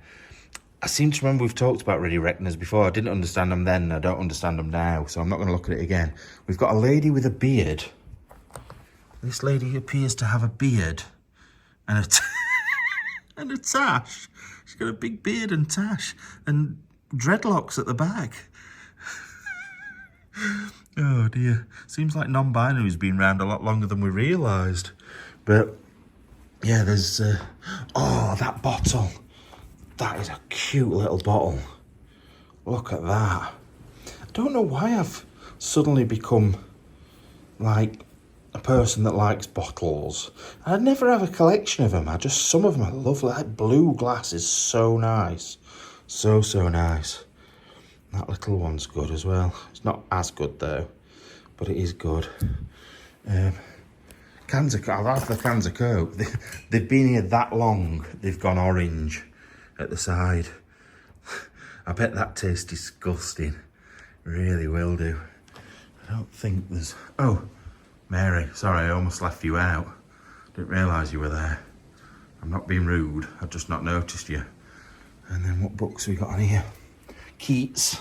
I seem to remember we've talked about Ready Reckoners before. I didn't understand them then, I don't understand them now, so I'm not going to look at it again. We've got a lady with a beard. This lady appears to have a beard and and a tash. She's got a big beard and tash and dreadlocks at the back. Oh dear. Seems like non-binary's been around a lot longer than we realised. But yeah, there's... oh, that bottle. That is a cute little bottle. Look at that. I don't know why I've suddenly become like a person that likes bottles. I'd never have a collection of them. Some of them I love. Like blue glass is so nice. So nice. That little one's good as well. It's not as good though, but it is good. Cans of Coke. I'll have the cans of Coke. They've been here that long. They've gone orange at the side. I bet that tastes disgusting. Really will do. I don't think there's... Oh, Mary, sorry, I almost left you out. Didn't realise you were there. I'm not being rude, I've just not noticed you. And then what books we got on here? Keats.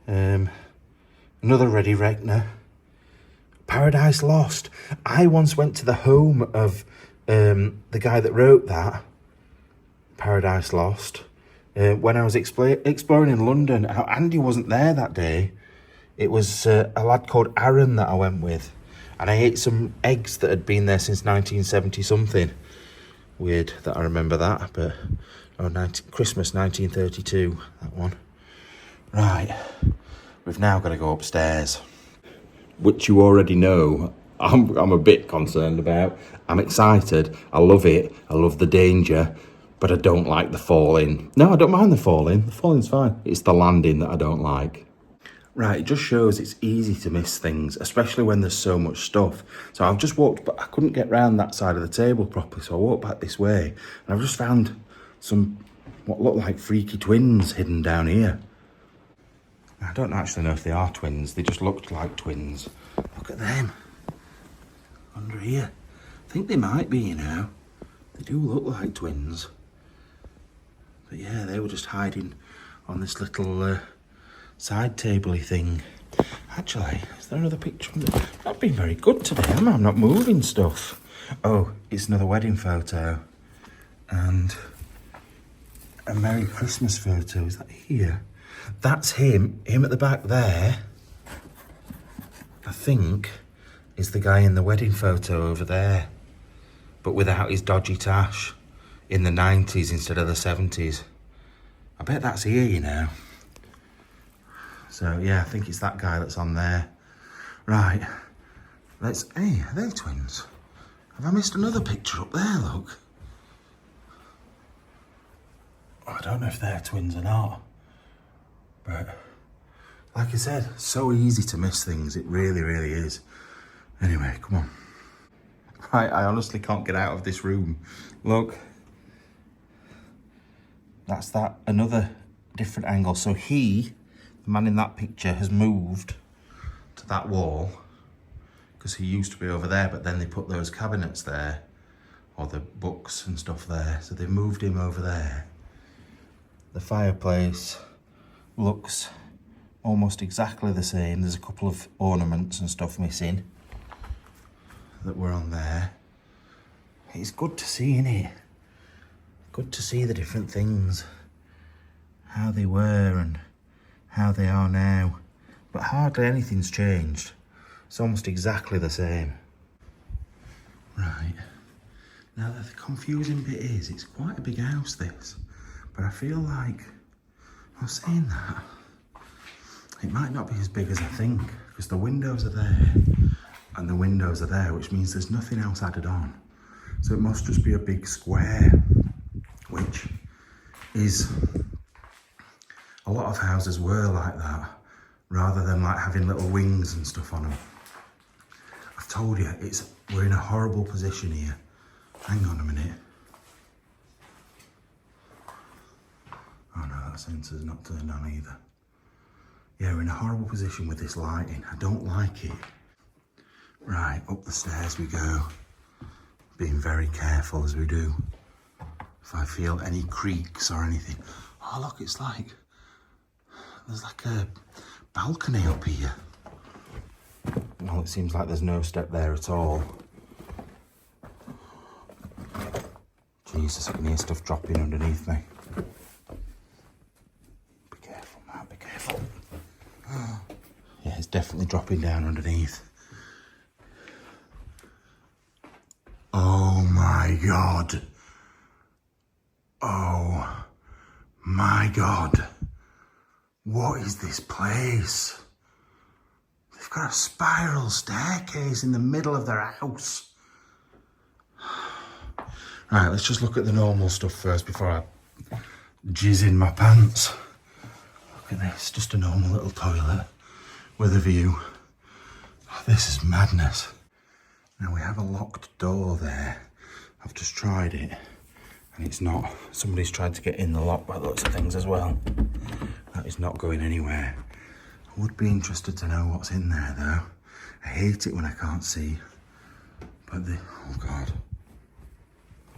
Another Ready Reckoner. Paradise Lost. I once went to the home of the guy that wrote that, Paradise Lost, when I was exploring in London. Andy wasn't there that day. It was a lad called Aaron that I went with, and I ate some eggs that had been there since 1970 something. Weird that I remember that, but Christmas 1932, that one. Right, we've now got to go upstairs, which you already know I'm a bit concerned about. I'm excited, I love it, I love the danger, but I don't like the falling. No, I don't mind the falling. The falling's fine. It's the landing that I don't like. Right, it just shows it's easy to miss things, especially when there's so much stuff. So I've just walked, but I couldn't get round that side of the table properly, so I walked back this way, and I've just found some, what look like freaky twins hidden down here. I don't actually know if they are twins, they just looked like twins. Look at them. Under here. I think they might be, you know. They do look like twins. But yeah, they were just hiding on this little side table-y thing. Actually, is there another picture? I've not been very good today, am I? I'm not moving stuff. Oh, it's another wedding photo. And a Merry Christmas photo. Is that here? That's him at the back there, I think, is the guy in the wedding photo over there, but without his dodgy tash, in the 90s instead of the 70s. I bet that's here, you know. So yeah, I think it's that guy that's on there. Right, hey, are they twins? Have I missed another picture up there, look? I don't know if they're twins or not. But, like I said, so easy to miss things. It really, really is. Anyway, come on. I honestly can't get out of this room. Look. That's that, another different angle. So the man in that picture, has moved to that wall because he used to be over there, but then they put those cabinets there, or the books and stuff there. So they moved him over there. The fireplace looks almost exactly the same. There's a couple of ornaments and stuff missing that were on there. It's good to see, innit? Good to see the different things, how they were and how they are now. But hardly anything's changed. It's almost exactly the same. Right. Now the confusing bit is, it's quite a big house this, but I feel like, I was saying that, it might not be as big as I think, because the windows are there and the windows are there, which means there's nothing else added on. So it must just be a big square, which is, a lot of houses were like that, rather than like having little wings and stuff on them. I've told you, we're in a horrible position here. Hang on a minute. Oh no, that sensor's not turned on either. Yeah, we're in a horrible position with this lighting. I don't like it. Right, up the stairs we go. Being very careful as we do. If I feel any creaks or anything. Oh look, it's like, there's like a balcony up here. Well, it seems like there's no step there at all. Jesus, I can hear stuff dropping underneath me. Be careful, Matt, be careful. Yeah, it's definitely dropping down underneath. Oh my God. Oh my God. What is this place? They've got a spiral staircase in the middle of their house. Right, let's just look at the normal stuff first before I jizz in my pants. Look at this, just a normal little toilet with a view. Oh, this is madness. Now we have a locked door there. I've just tried it and it's not. Somebody's tried to get in the lock by lots of things as well. That is not going anywhere. I would be interested to know what's in there though. I hate it when I can't see. But oh God.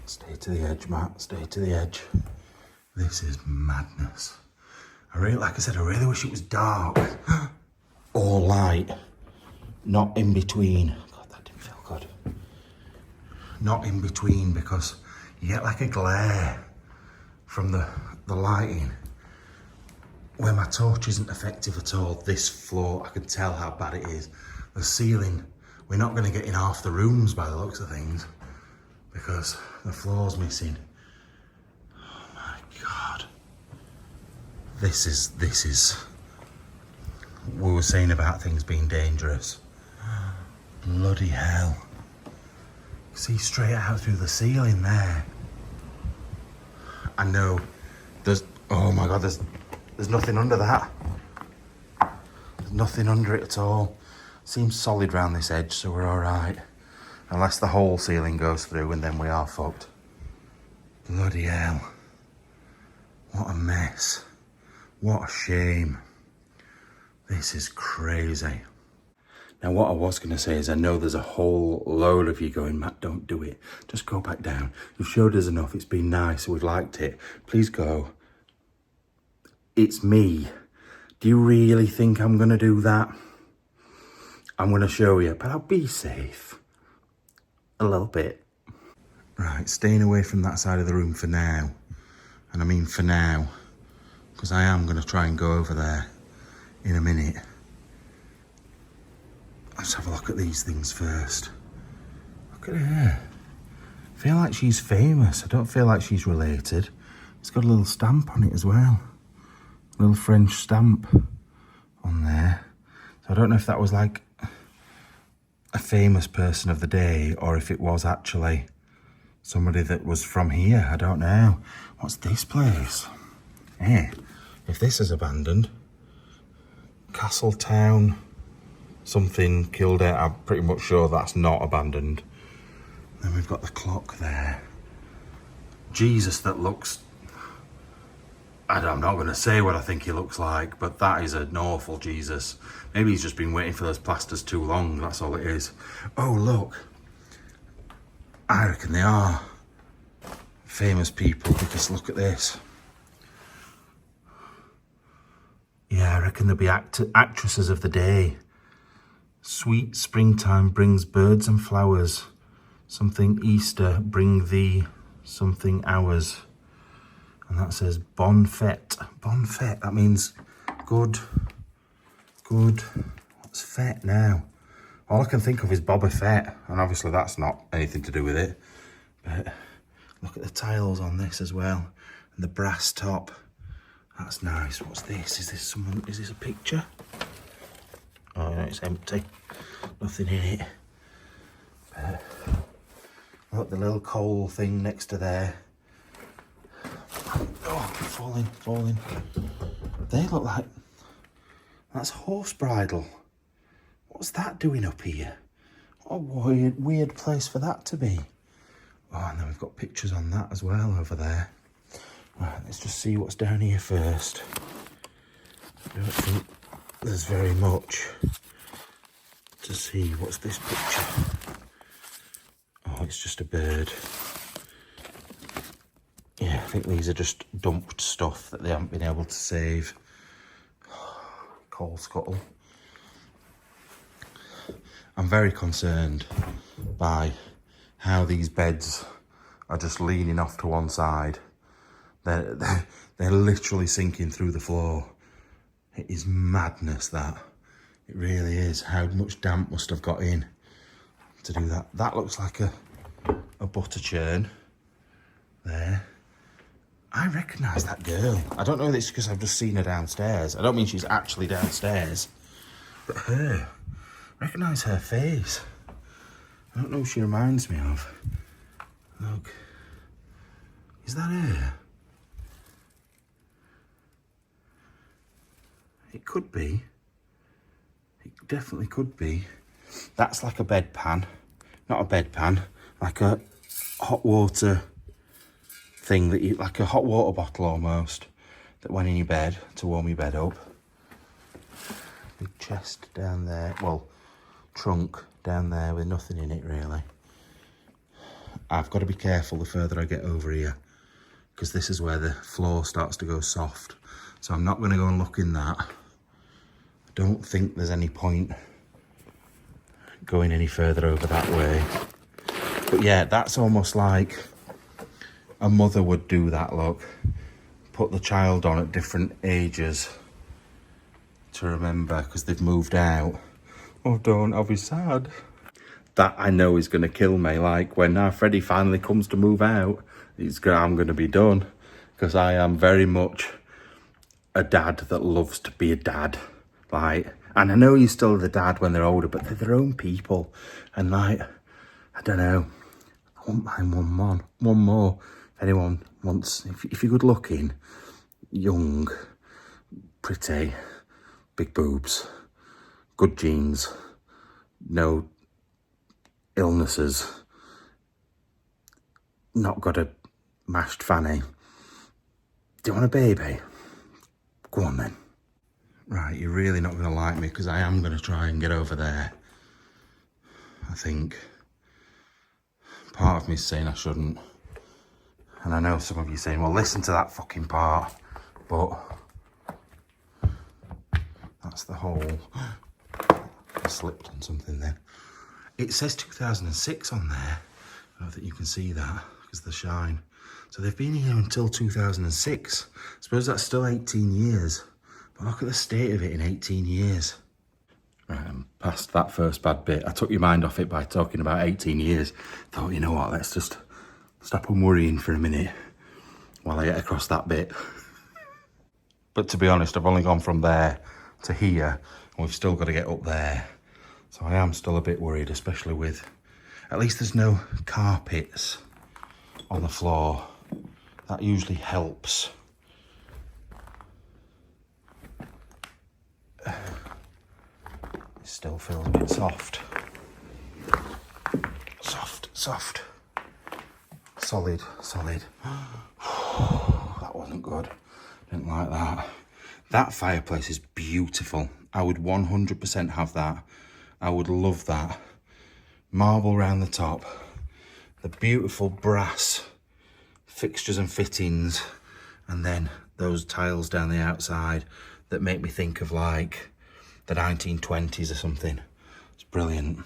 Stay to the edge, Matt, stay to the edge. This is madness. Like I said, I really wish it was dark or light, not in between. God, that didn't feel good. Not in between, because you get like a glare from the lighting. Where my torch isn't effective at all, this floor, I can tell how bad it is. The ceiling, we're not going to get in half the rooms by the looks of things, because the floor's missing. Oh my God. This is, we were saying about things being dangerous. Bloody hell. See straight out through the ceiling there. I know, oh my God, there's nothing under that. There's nothing under it at all. Seems solid round this edge, so we're all right. Unless the whole ceiling goes through, and then we are fucked. Bloody hell. What a mess. What a shame. This is crazy. Now what I was going to say is, I know there's a whole load of you going, Matt, don't do it. Just go back down. You've showed us enough. It's been nice. We've liked it. Please go. It's me. Do you really think I'm going to do that? I'm going to show you, but I'll be safe. A little bit. Right, staying away from that side of the room for now. And I mean for now, because I am going to try and go over there in a minute. Let's have a look at these things first. Look at her. I feel like she's famous. I don't feel like she's related. It's got a little stamp on it as well. A little French stamp on there. So I don't know if that was like a famous person of the day, or if it was actually somebody that was from here. I don't know. What's this place? If this is abandoned. Castletown something killed it. I'm pretty much sure that's not abandoned. Then we've got the clock there. Jesus, that looks... I'm not going to say what I think he looks like, but that is an awful Jesus. Maybe he's just been waiting for those plasters too long, that's all it is. Oh, look. I reckon they are famous people, because look at this. Yeah, I reckon they'll be actresses of the day. Sweet springtime brings birds and flowers. Something Easter bring thee something hours. And that says bon fete. Bon fete, that means good. What's fete now? All I can think of is Boba Fett, and obviously that's not anything to do with it. But look at the tiles on this as well, and the brass top. That's nice. What's this? Is this a picture? Oh no, it's empty. Nothing in it. But look, the little coal thing next to there. Oh, falling. They look like... That's horse bridle. What's that doing up here? What a weird place for that to be. Oh, and then we've got pictures on that as well over there. Right, let's just see what's down here first. I don't think there's very much to see. What's this picture? Oh, it's just a bird. Yeah, I think these are just dumped stuff that they haven't been able to save. Coal scuttle. I'm very concerned by how these beds are just leaning off to one side. They're literally sinking through the floor. It is madness, that. It really is. How much damp must have got in to do that. That looks like a butter churn there. I recognise that girl. I don't know if it's because I've just seen her downstairs. I don't mean she's actually downstairs. But her. I recognise her face. I don't know who she reminds me of. Look. Is that her? It could be. It definitely could be. That's like a bedpan. Not a bedpan. Like a hot water thing that you... Like a hot water bottle almost. That went in your bed to warm your bed up. Big chest down there. Well, trunk down there with nothing in it really. I've got to be careful the further I get over here, because this is where the floor starts to go soft. So I'm not going to go and look in that. I don't think there's any point going any further over that way. But yeah, that's almost like a mother would do that, look. Put the child on at different ages to remember, because they've moved out. Oh, don't, I'll be sad. That I know is going to kill me. Like when now Freddie finally comes to move out, I'm going to be done, because I am very much a dad that loves to be a dad. Like, and I know you're still the dad when they're older, but they're their own people. And like, I don't know, I wouldn't mind one more. If anyone wants, if you're good looking, young, pretty, big boobs, good genes, no illnesses, not got a mashed fanny. Do you want a baby? Go on then. Right, you're really not going to like me, because I am going to try and get over there. I think part of me is saying I shouldn't. And I know some of you saying, well, listen to that fucking part. But that's the whole... I slipped on something then. It says 2006 on there. I don't think you can see that because of the shine. So they've been here until 2006. I suppose that's still 18 years. But look at the state of it in 18 years. Right, I'm past that first bad bit. I took your mind off it by talking about 18 years. Thought, you know what, let's just stop and worrying for a minute while I get across that bit. But to be honest, I've only gone from there to here, and we've still got to get up there. So I am still a bit worried, especially with, at least there's no carpets on the floor. That usually helps. It still feels a bit soft. Soft. Solid. That wasn't good. Didn't like that. That fireplace is beautiful. I would 100% have that. I would love that. Marble round the top. The beautiful brass fixtures and fittings. And then those tiles down the outside that make me think of like the 1920s or something. It's brilliant.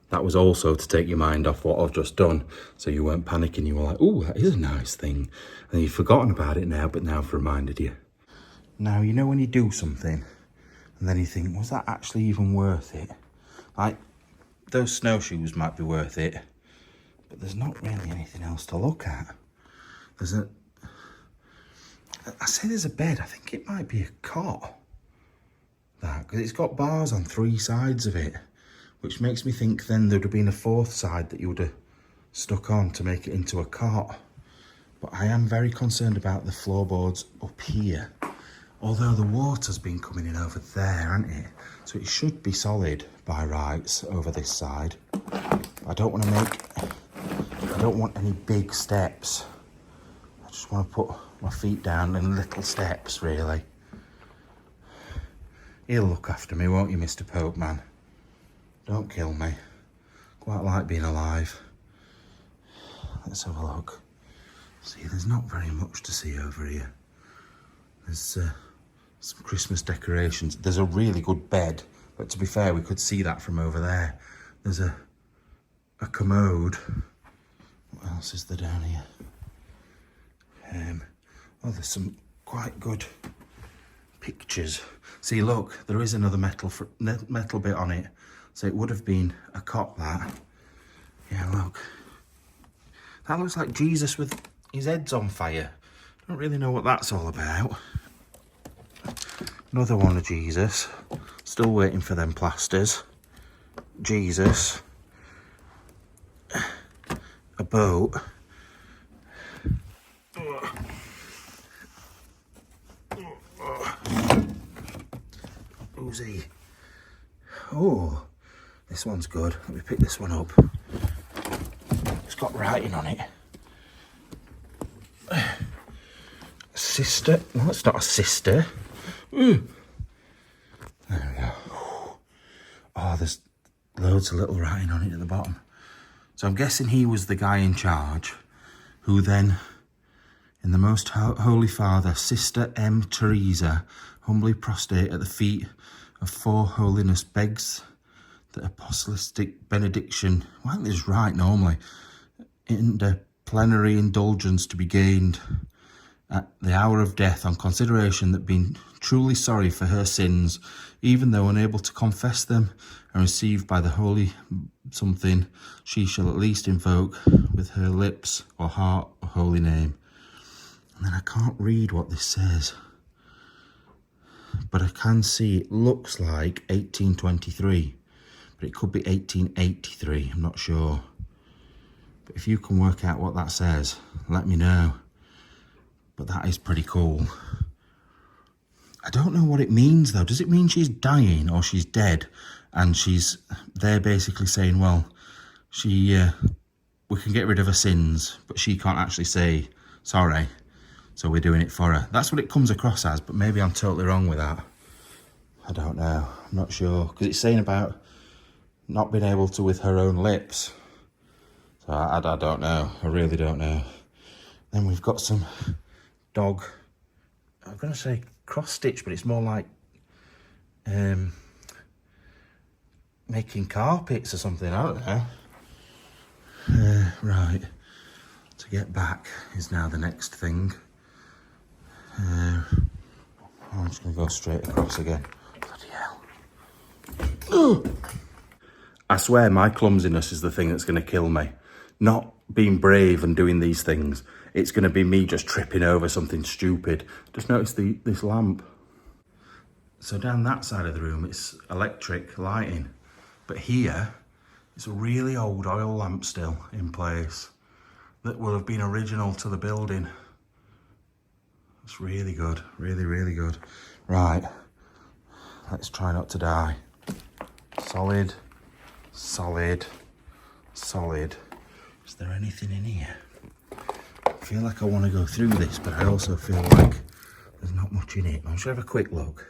That was also to take your mind off what I've just done, so you weren't panicking. You were like, oh, that is a nice thing. And you've forgotten about it now, but now I've reminded you. Now, you know when you do something, and then you think, was that actually even worth it? Like, those snowshoes might be worth it, but there's not really anything else to look at. I say there's a bed, I think it might be a cot. That, because it's got bars on 3 sides of it. Which makes me think then there'd have been a 4th side that you would have stuck on to make it into a cot. But I am very concerned about the floorboards up here. Although the water's been coming in over there, hasn't it? So it should be solid by rights over this side. I don't want any big steps. I just want to put my feet down in little steps, really. He'll look after me, won't you, Mr. Pope Man? Don't kill me. Quite like being alive. Let's have a look. See, there's not very much to see over here. There's some Christmas decorations. There's a really good bed, but to be fair, we could see that from over there. There's a commode. What else is there down here? Oh, there's some quite good pictures. See, look, there is another metal bit on it. So it would have been a cot, that. Yeah, look. That looks like Jesus with his head's on fire. Don't really know what that's all about. Another one of Jesus. Still waiting for them plasters. Jesus. A boat. Who's he? Oh. This one's good. Let me pick this one up. It's got writing on it. Sister. No, it's not a sister. Ooh. There we go. Oh, there's loads of little writing on it at the bottom. So I'm guessing he was the guy in charge who then, in the Most Holy Father, Sister M. Teresa, humbly prostrate at the feet of 4 Holiness, begs the apostolic benediction, well, I think this is right normally, in the plenary indulgence to be gained at the hour of death on consideration that being truly sorry for her sins, even though unable to confess them and received by the holy something, she shall at least invoke with her lips or heart a holy name. And then I can't read what this says, but I can see it looks like 1823. But it could be 1883, I'm not sure. But if you can work out what that says, let me know. But that is pretty cool. I don't know what it means though. Does it mean she's dying or she's dead? And they're basically saying, well, we can get rid of her sins, but she can't actually say sorry. So we're doing it for her. That's what it comes across as, but maybe I'm totally wrong with that. I don't know, I'm not sure. Because it's saying about not being able to with her own lips. So I don't know. I really don't know. Then we've got some dog, I'm going to say cross stitch, but it's more like making carpets or something. I don't know. Right. To get back is now the next thing. I'm just going to go straight across again. Bloody hell. Ugh. I swear my clumsiness is the thing that's going to kill me. Not being brave and doing these things. It's going to be me just tripping over something stupid. Just notice this lamp. So down that side of the room, it's electric lighting. But here, it's a really old oil lamp still in place that will have been original to the building. It's really good. Really, really good. Right. Let's try not to die. Solid, solid, solid. Is there anything in here? I feel like I want to go through this, but I also feel like there's not much in it. I'll just have a quick look.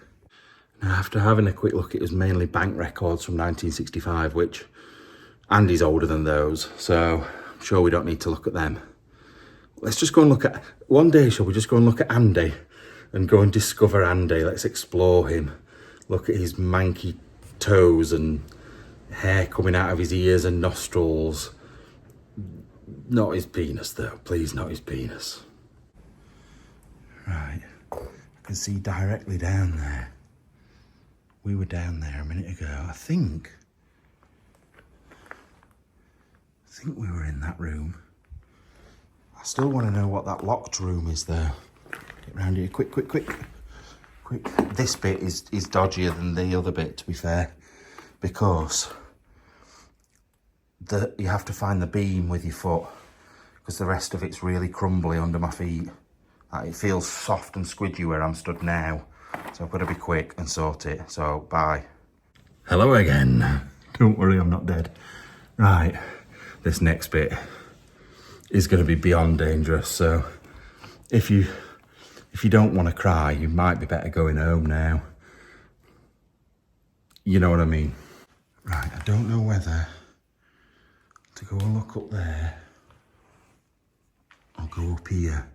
Now, after having a quick look, it was mainly bank records from 1965, which Andy's older than those, so I'm sure we don't need to look at them. Let's just go and look at, one day shall we just go and look at Andy and go and discover Andy? Let's explore him. Look at his manky toes and hair coming out of his ears and nostrils. Not his penis though, please, not his penis. Right, I can see directly down there. We were down there a minute ago. I think we were in that room. I still want to know what that locked room is though. Get round here, quick. This bit is dodgier than the other bit, to be fair, because you have to find the beam with your foot, because the rest of it's really crumbly under my feet. It feels soft and squidgy where I'm stood now, so I've got to be quick and sort it. So bye. Hello again. Don't worry, I'm not dead. Right, this next bit is going to be beyond dangerous, so if you don't want to cry, you might be better going home now. You know what I mean? Right, I don't know whether to go and look up there or go up here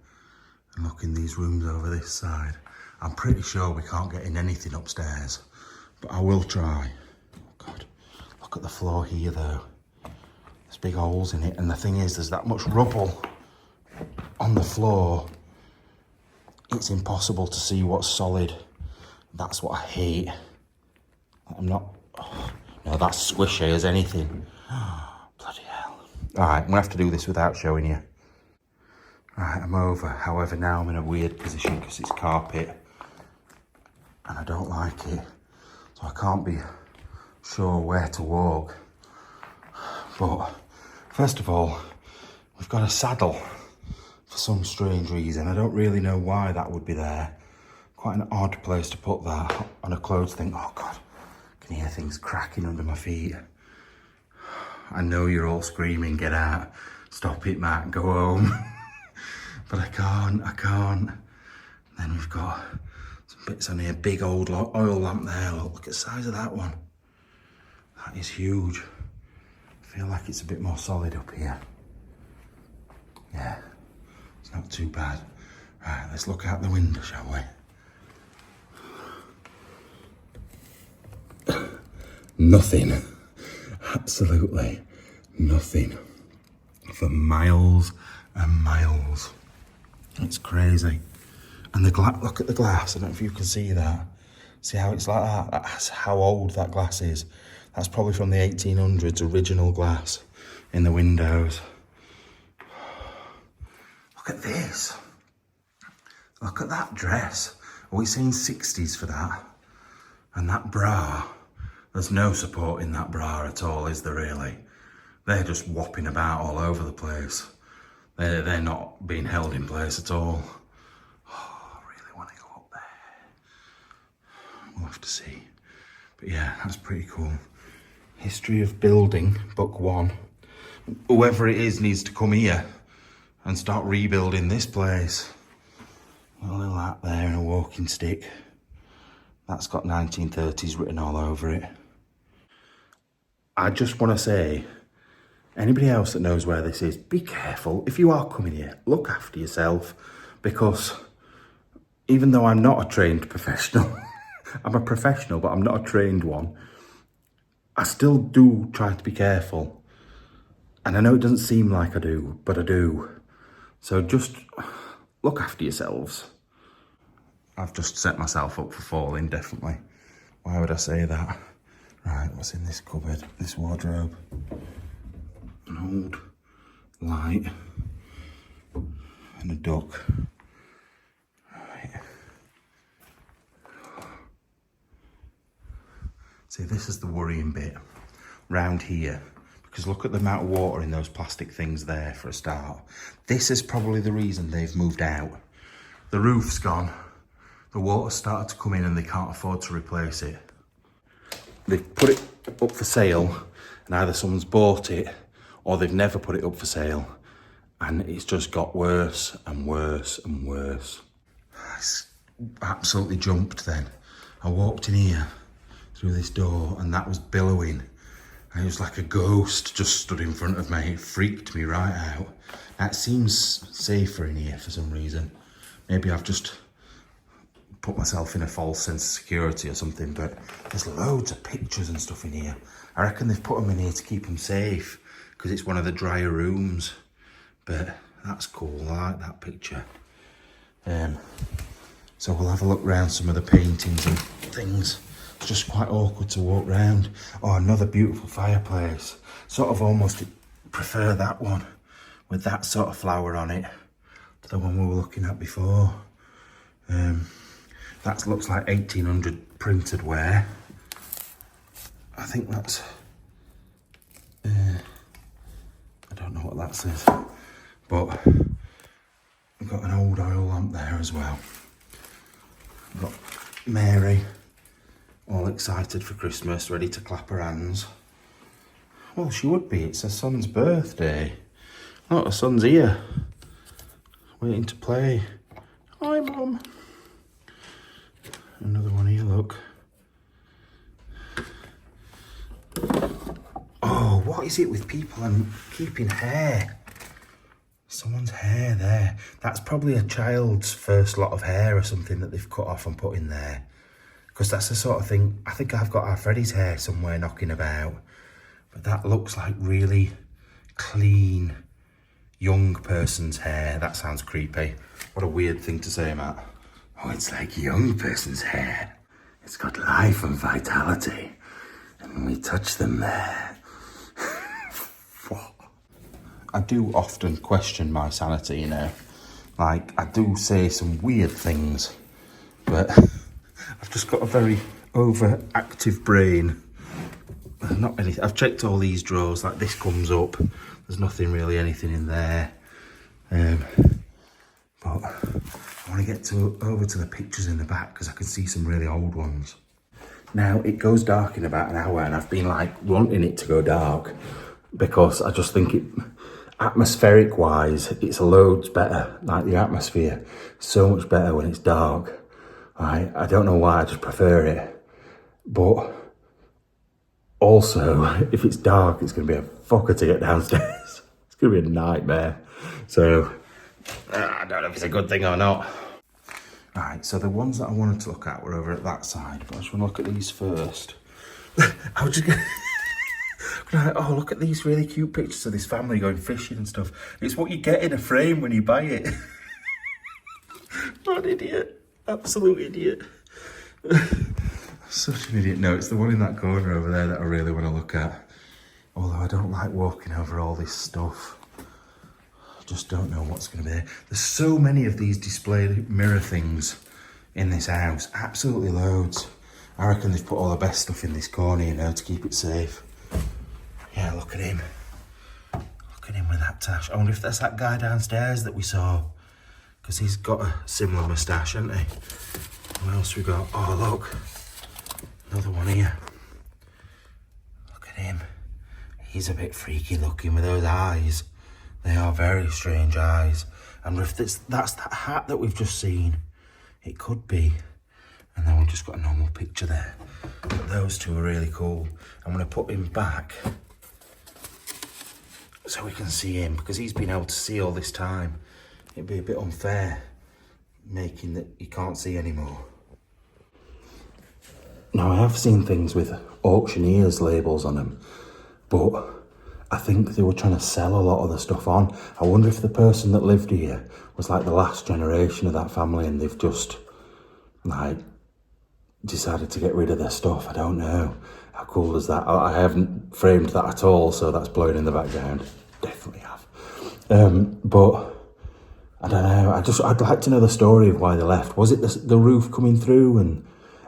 and look in these rooms over this side. I'm pretty sure we can't get in anything upstairs, but I will try. Oh God, look at the floor here though. There's big holes in it, and the thing is, there's that much rubble on the floor. It's impossible to see what's solid. That's what I hate. I'm not... Oh, no, that's squishy as anything. Oh, bloody hell. Alright, I'm going to have to do this without showing you. Right, I'm over. However, now I'm in a weird position because it's carpet. And I don't like it. So I can't be sure where to walk. But, first of all, we've got a saddle. For some strange reason. I don't really know why that would be there. Quite an odd place to put that on a clothes thing. Oh God, I can hear things cracking under my feet. I know you're all screaming, get out. Stop it, Matt, go home. But I can't. Then we've got some bits on here, big old oil lamp there. Look at the size of that one. That is huge. I feel like it's a bit more solid up here. Yeah. It's not too bad. Right, let's look out the window, shall we? Nothing. Absolutely nothing. For miles and miles. It's crazy. And look at the glass. I don't know if you can see that. See how it's like that? That's how old that glass is. That's probably from the 1800s, original glass in the windows. Look at this. Look at that dress. Are we saying 60s for that? And that bra. There's no support in that bra at all, is there really? They're just whopping about all over the place. They're not being held in place at all. Oh, I really want to go up there. We'll have to see. But yeah, that's pretty cool. History of building, book 1. Whoever it is needs to come here and start rebuilding this place. A little hat there and a walking stick. That's got 1930s written all over it. I just want to say, anybody else that knows where this is, be careful. If you are coming here, look after yourself, because even though I'm not a trained professional, I'm a professional, but I'm not a trained one, I still do try to be careful. And I know it doesn't seem like I do, but I do. So just look after yourselves. I've just set myself up for falling, definitely. Why would I say that? Right, what's in this cupboard? This wardrobe. An old light. And a duck. Right. See, this is the worrying bit. Round here. Because look at the amount of water in those plastic things there for a start. This is probably the reason they've moved out. The roof's gone. The water started to come in and they can't afford to replace it. They've put it up for sale, and either someone's bought it or they've never put it up for sale, and it's just got worse and worse and worse. I absolutely jumped then. I walked in here through this door and that was billowing. And it was like a ghost just stood in front of me. It freaked me right out. Now, it seems safer in here for some reason. Maybe I've just put myself in a false sense of security or something, but there's loads of pictures and stuff in here. I reckon they've put them in here to keep them safe because it's one of the drier rooms. But that's cool, I like that picture. So we'll have a look around some of the paintings and things. It's just quite awkward to walk round. Oh, another beautiful fireplace. Sort of almost prefer that one with that sort of flower on it to the one we were looking at before. That looks like 1800 printed ware. I think that's... I don't know what that says. But we've got an old oil lamp there as well. We've got Mary, all excited for Christmas, ready to clap her hands. Well, she would be, it's her son's birthday. Look, her son's here, waiting to play. Hi, Mum. Another one here, look. Oh, what is it with people and keeping hair? Someone's hair there. That's probably a child's first lot of hair or something that they've cut off and put in there. Because that's the sort of thing, I think I've got our Freddie's hair somewhere knocking about. But that looks like really clean, young person's hair. That sounds creepy. What a weird thing to say, Matt. Oh, it's like young person's hair. It's got life and vitality. And when we touch them there. I do often question my sanity, you know. Like, I do say some weird things, but I've just got a very overactive brain. Not really. I've checked all these drawers, like this comes up. There's nothing really, anything in there. But I want to get over to the pictures in the back because I can see some really old ones. Now, it goes dark in about an hour and I've been like wanting it to go dark because I just think it... Atmospheric wise, it's loads better. Like the atmosphere, so much better when it's dark. I don't know why, I just prefer it. But also, if it's dark, it's going to be a fucker to get downstairs. It's going to be a nightmare. So, I don't know if it's a good thing or not. Right, so the ones that I wanted to look at were over at that side, but I just want to look at these first. I was just going to... Oh, look at these really cute pictures of this family going fishing and stuff. It's what you get in a frame when you buy it. What an idiot. Absolute idiot. Such an idiot. No, it's the one in that corner over there that I really want to look at. Although I don't like walking over all this stuff. I just don't know what's going to be there. There's so many of these display mirror things in this house. Absolutely loads. I reckon they've put all the best stuff in this corner, you know, to keep it safe. Yeah, look at him. Look at him with that tash. I wonder if that's that guy downstairs that we saw. Because he's got a similar moustache, hasn't he? What else we got? Oh, look. Another one here. Look at him. He's a bit freaky looking with those eyes. They are very strange eyes. And if that's that hat that we've just seen, it could be. And then we've just got a normal picture there. But those two are really cool. I'm going to put him back so we can see him, because he's been able to see all this time. It'd be a bit unfair making that you can't see anymore. Now, I have seen things with auctioneers labels on them, but I think they were trying to sell a lot of the stuff on. I wonder if the person that lived here was like the last generation of that family and they've just like decided to get rid of their stuff. I don't know. How cool is that? I haven't framed that at all, so that's blowing in the background. Definitely have. But I don't know. I'd like to know the story of why they left. Was it the roof coming through? And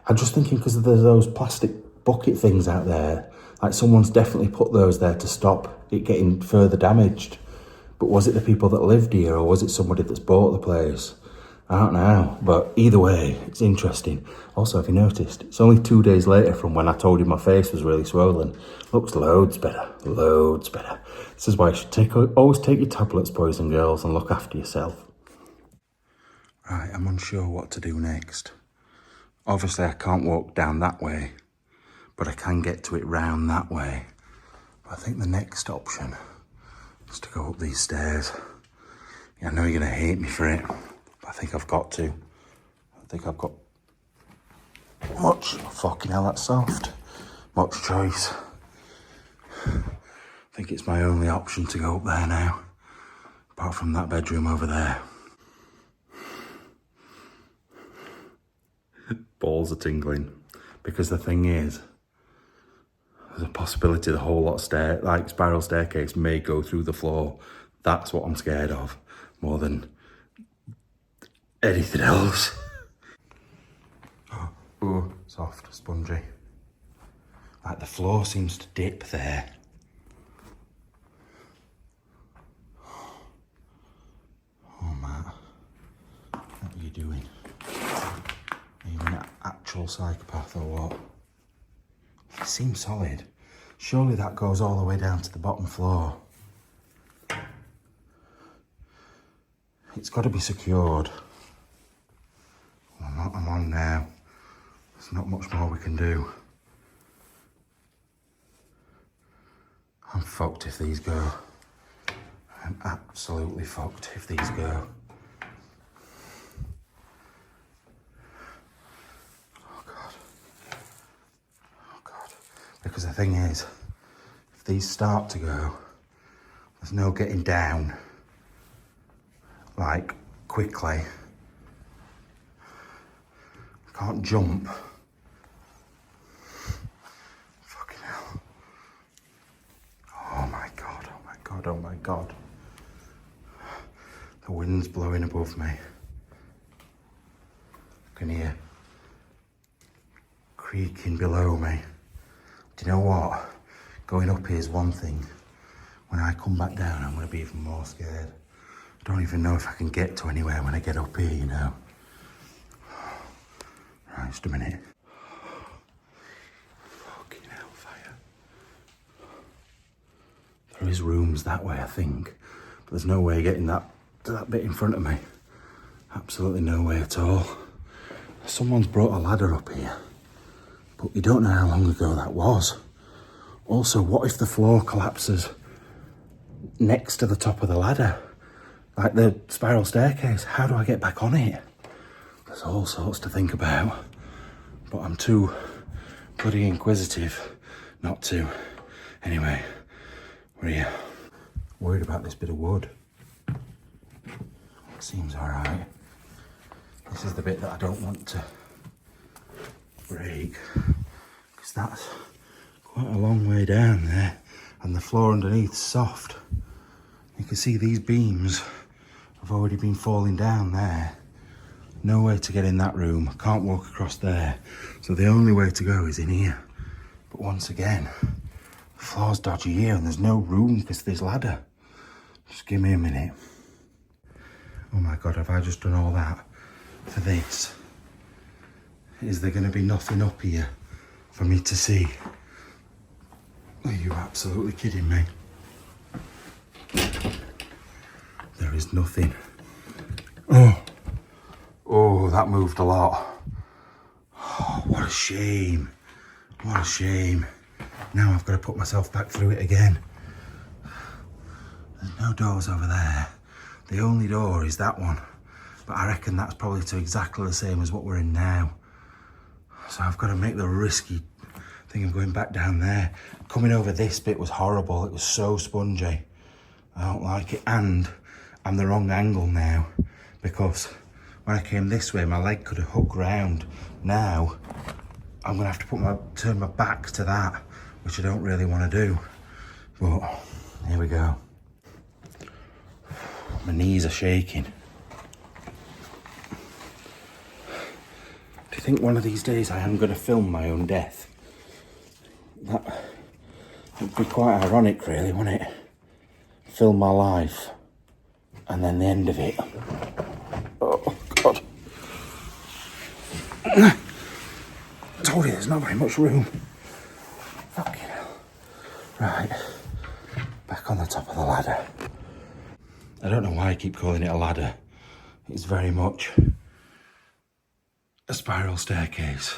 I'm just thinking because there's those plastic bucket things out there. Like someone's definitely put those there to stop it getting further damaged. But was it the people that lived here, or was it somebody that's bought the place? I don't know, but either way, it's interesting. Also, if you noticed, it's only 2 days later from when I told you my face was really swollen. Looks loads better, loads better. This is why you should always take your tablets, boys and girls, and look after yourself. Right, I'm unsure what to do next. Obviously, I can't walk down that way, but I can get to it round that way. I think the next option is to go up these stairs. Yeah, I know you're going to hate me for it, but I think I've got to. I think I've got much, fucking hell, that's soft, much choice. I think it's my only option to go up there now, apart from that bedroom over there. Balls are tingling, because the thing is, there's a possibility the whole lot of spiral staircase may go through the floor. That's what I'm scared of, more than anything else. Oh, soft, spongy. Like the floor seems to dip there. Oh, Matt, what are you doing? Are you an actual psychopath or what? It seems solid. Surely that goes all the way down to the bottom floor. It's got to be secured. I'm on now. There's not much more we can do. I'm fucked if these go. I'm absolutely fucked if these go. Because the thing is, if these start to go, there's no getting down, like, quickly. I can't jump. Fucking hell. Oh my God, oh my God, oh my God. The wind's blowing above me. I can hear creaking below me. Do you know what? Going up here is one thing. When I come back down, I'm going to be even more scared. I don't even know if I can get to anywhere when I get up here, you know. Right, just a minute. Fucking hellfire. There is rooms that way, I think. But there's no way getting to that bit in front of me. Absolutely no way at all. Someone's brought a ladder up here. But you don't know how long ago that was. Also, what if the floor collapses next to the top of the ladder? Like the spiral staircase, how do I get back on it? There's all sorts to think about. But I'm too bloody inquisitive not to. Anyway, we're here. Worried about this bit of wood. It seems alright. This is the bit that I don't want to break, because that's quite a long way down there, and the floor underneath soft. You can see these beams have already been falling down there. No way to get in that room. Can't walk across there, so the only way to go is in here. But once again, the floor's dodgy here and there's no room because of this ladder. Just give me a minute. Oh my God, have I just done all that for this? Is there going to be nothing up here for me to see? Are you absolutely kidding me? There is nothing. Oh, that moved a lot. Oh, what a shame. What a shame. Now I've got to put myself back through it again. There's no doors over there. The only door is that one. But I reckon that's probably to exactly the same as what we're in now. So I've got to make the risky thing of going back down there. Coming over this bit was horrible. It was so spongy. I don't like it. And I'm the wrong angle now, because when I came this way, my leg could have hooked round. Now, I'm gonna have to turn my back to that, which I don't really want to do. But here we go. My knees are shaking. Do you think one of these days I am gonna film my own death? That would be quite ironic, really, wouldn't it? Film my life, and then the end of it. Oh, God. I told you there's not very much room. Fucking hell. Right. Back on the top of the ladder. I don't know why I keep calling it a ladder. It's very much a spiral staircase.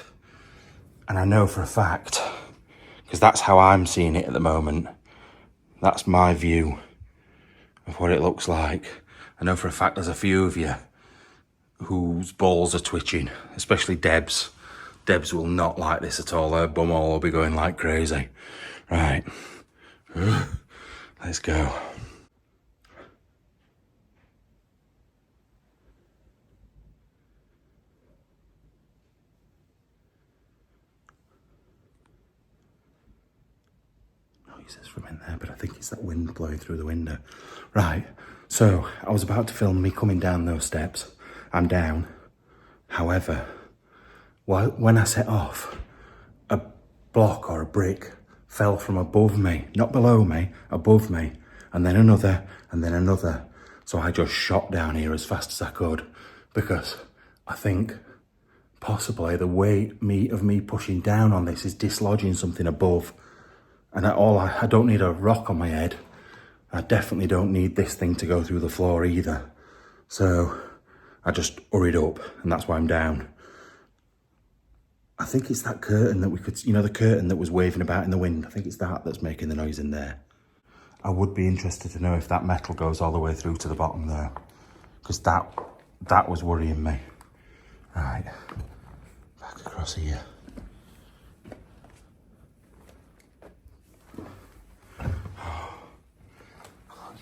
And I know for a fact, because that's how I'm seeing it at the moment. That's my view of what it looks like. I know for a fact there's a few of you whose balls are twitching, especially Deb's. Deb's will not like this at all. Her bumhole will be going like crazy. Right. Let's go. Noises from in there, but I think it's that wind blowing through the window. Right. So I was about to film me coming down those steps. I'm down. However, when I set off, a block or a brick fell from above me, not below me, above me, and then another, and then another. So I just shot down here as fast as I could because I think possibly the weight of me pushing down on this is dislodging something above. And I don't need a rock on my head. I definitely don't need this thing to go through the floor either. So I just hurried up, and that's why I'm down. I think it's that curtain that we could, the curtain that was waving about in the wind. I think it's that's making the noise in there. I would be interested to know if that metal goes all the way through to the bottom there, because that was worrying me. Right, back across here. You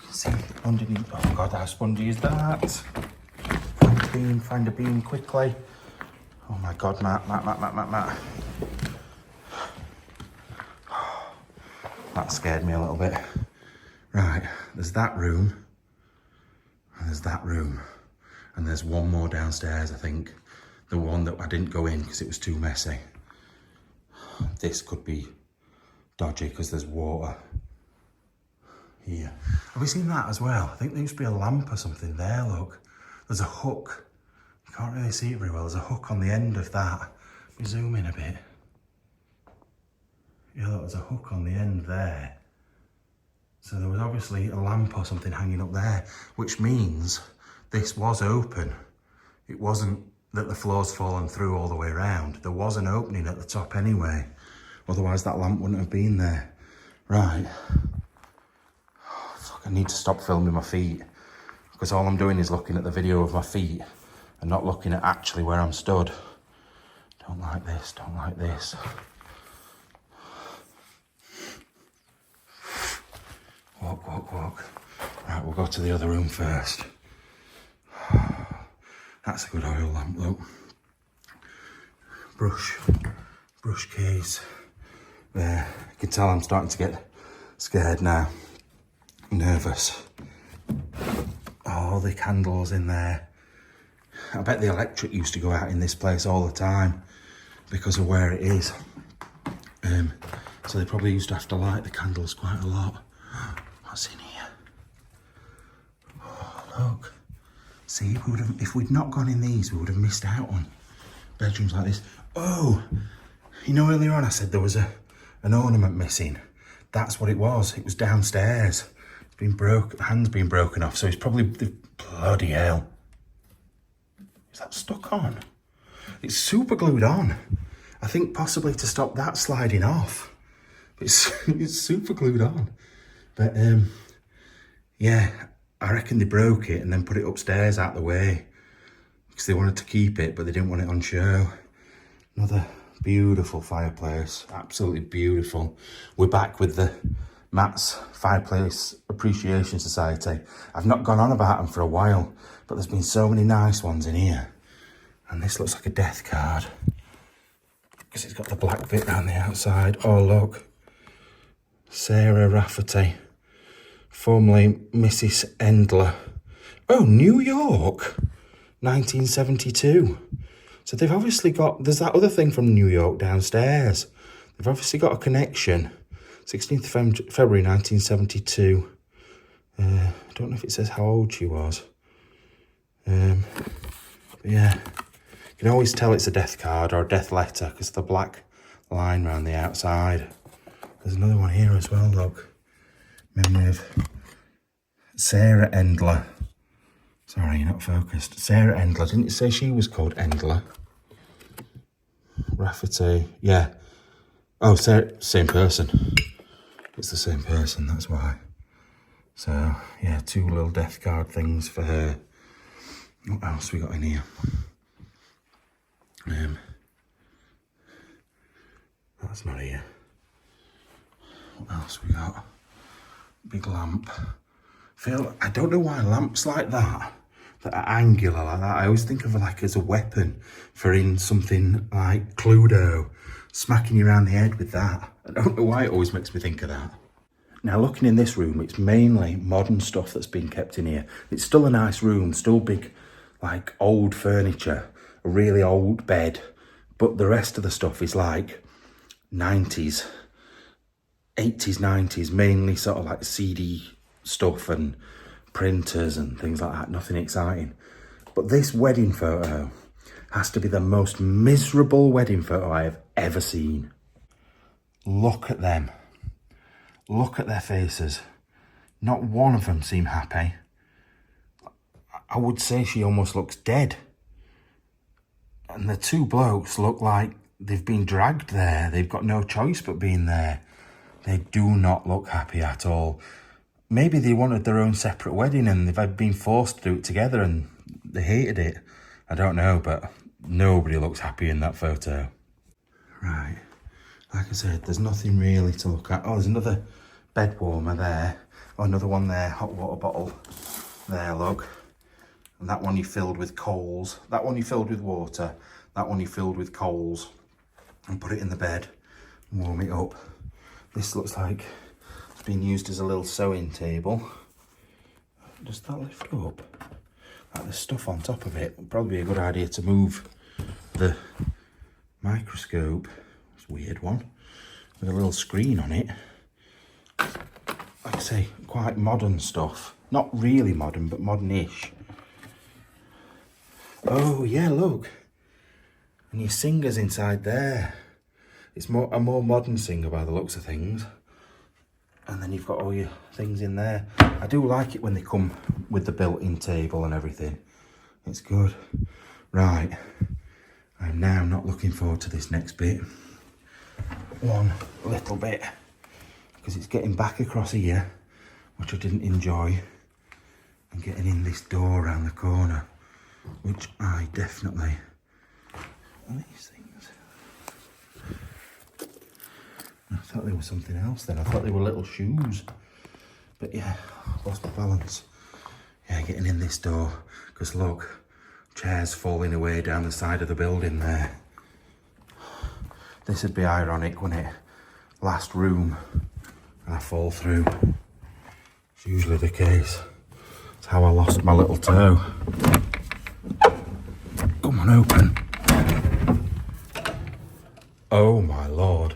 can see underneath. Oh God, how spongy is that? Find a beam quickly. Oh my God, Matt. That scared me a little bit. Right, there's that room, and there's that room, and there's one more downstairs, I think. The one that I didn't go in because it was too messy. This could be dodgy because there's water here. Have we seen that as well? I think there used to be a lamp or something there, look. There's a hook. You can't really see it very well. There's a hook on the end of that. Let me zoom in a bit. Yeah, look, there's a hook on the end there. So there was obviously a lamp or something hanging up there, which means this was open. It wasn't that the floor's fallen through all the way around. There was an opening at the top anyway. Otherwise that lamp wouldn't have been there. Right. Oh, fuck, I need to stop filming my feet, because all I'm doing is looking at the video of my feet and not looking at actually where I'm stood. Don't like this, don't like this. Walk. Right, we'll go to the other room first. That's a good oil lamp, look. Brush case. There, you can tell I'm starting to get scared now. Nervous. Oh, the candles in there. I bet the electric used to go out in this place all the time because of where it is. So they probably used to have to light the candles quite a lot. What's in here? Oh, look. See, if we'd not gone in these, we would have missed out on bedrooms like this. Oh, earlier on I said there was an ornament missing. That's what it was. It was downstairs. It's been broke. The hand's been broken off, so it's probably bloody hell. Is that stuck on? It's super glued on. I think possibly to stop that sliding off. It's super glued on. But yeah, I reckon they broke it and then put it upstairs out the way because they wanted to keep it, but they didn't want it on show. Another beautiful fireplace, absolutely beautiful. We're back with the Matt's Fireplace Appreciation Society. I've not gone on about them for a while, but there's been so many nice ones in here. And this looks like a death card because it's got the black bit down the outside. Oh, look. Sarah Rafferty, formerly Mrs. Endler. Oh, New York, 1972. So they've obviously got, there's that other thing from New York downstairs. They've obviously got a connection. 16th February 1972. I don't know if it says how old she was. But yeah, You can always tell it's a death card or a death letter because the black line around the outside. There's another one here as well, look. Memory of Sarah Endler. Sorry, you're not focused. Sarah Endler. Didn't it say she was called Endler? Rafferty. Yeah. Oh, Sarah, same person. It's the same person, that's why. So, yeah, 2 little death card things for her. What else we got in here? That's not here. What else we got? Big lamp. I don't know why lamps like that are angular like that. I always think of it like as a weapon for in something like Cluedo, smacking you around the head with that. I don't know why it always makes me think of that. Now looking in this room, it's mainly modern stuff that's been kept in here. It's still a nice room, still big, like old furniture, a really old bed, but the rest of the stuff is like 90s, 80s, 90s, mainly sort of like CD stuff and printers and things like that, nothing exciting. But this wedding photo has to be the most miserable wedding photo I have ever seen. Look at them. Look at their faces. Not one of them seem happy. I would say she almost looks dead. And the 2 blokes look like they've been dragged there. They've got no choice but being there. They do not look happy at all. Maybe they wanted their own separate wedding and they've been forced to do it together and they hated it. I don't know, but nobody looks happy in that photo. Right. Like I said, there's nothing really to look at. Oh, there's another bed warmer there. Oh, another one there, hot water bottle. There, look. And that one you filled with coals. That one you filled with water. That one you filled with coals. And put it in the bed and warm it up. This looks like it's been used as a little sewing table. Does that lift up? Like there's stuff on top of it. It'd probably be a good idea to move the microscope. It's a weird one. With a little screen on it. Like I say, quite modern stuff. Not really modern, but modern-ish. Oh, yeah, look. And your singer's inside there. It's a more modern singer by the looks of things. And then you've got all your things in there. I do like it when they come with the built-in table and everything. It's good. Right. I'm now not looking forward to this next bit. One little bit. Because it's getting back across here, which I didn't enjoy. And getting in this door around the corner, which I definitely... What are these things? I thought they were something else then. I thought they were little shoes. But yeah, lost my balance. Yeah, getting in this door. Because look, chairs falling away down the side of the building there. This would be ironic, wouldn't it? Last room, and I fall through. It's usually the case. It's how I lost my little toe. Come on, open. Oh my lord.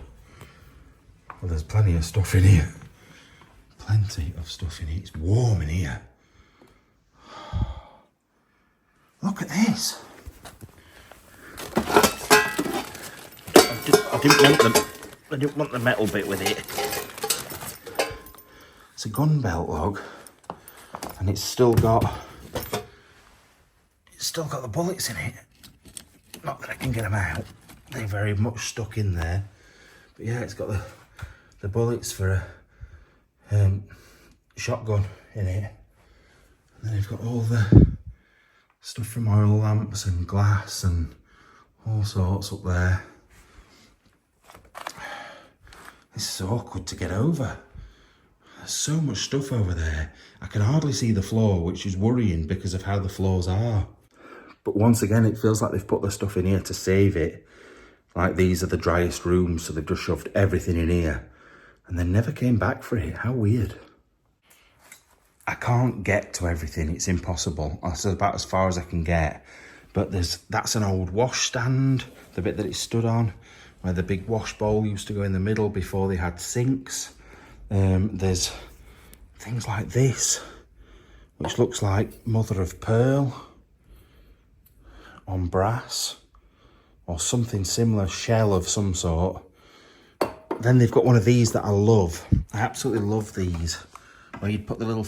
Well, there's plenty of stuff in here. Plenty of stuff in here. It's warm in here. Look at this. I didn't want the metal bit with it. It's a gun belt log, and it's still got the bullets in it. Not that I can get them out. They're very much stuck in there. But yeah, it's got the bullets for a shotgun in it. And then you've got all the stuff from oil lamps and glass and all sorts up there. This is awkward to get over. There's so much stuff over there. I can hardly see the floor, which is worrying because of how the floors are. But once again, it feels like they've put the stuff in here to save it. Like these are the driest rooms, so they've just shoved everything in here. And they never came back for it. How weird. I can't get to everything. It's impossible. That's about as far as I can get. But that's an old wash stand, the bit that it stood on, where the big wash bowl used to go in the middle before they had sinks. There's things like this, which looks like mother of pearl on brass. or something similar, shell of some sort. Then they've got one of these that I love. I absolutely love these, where you'd put the little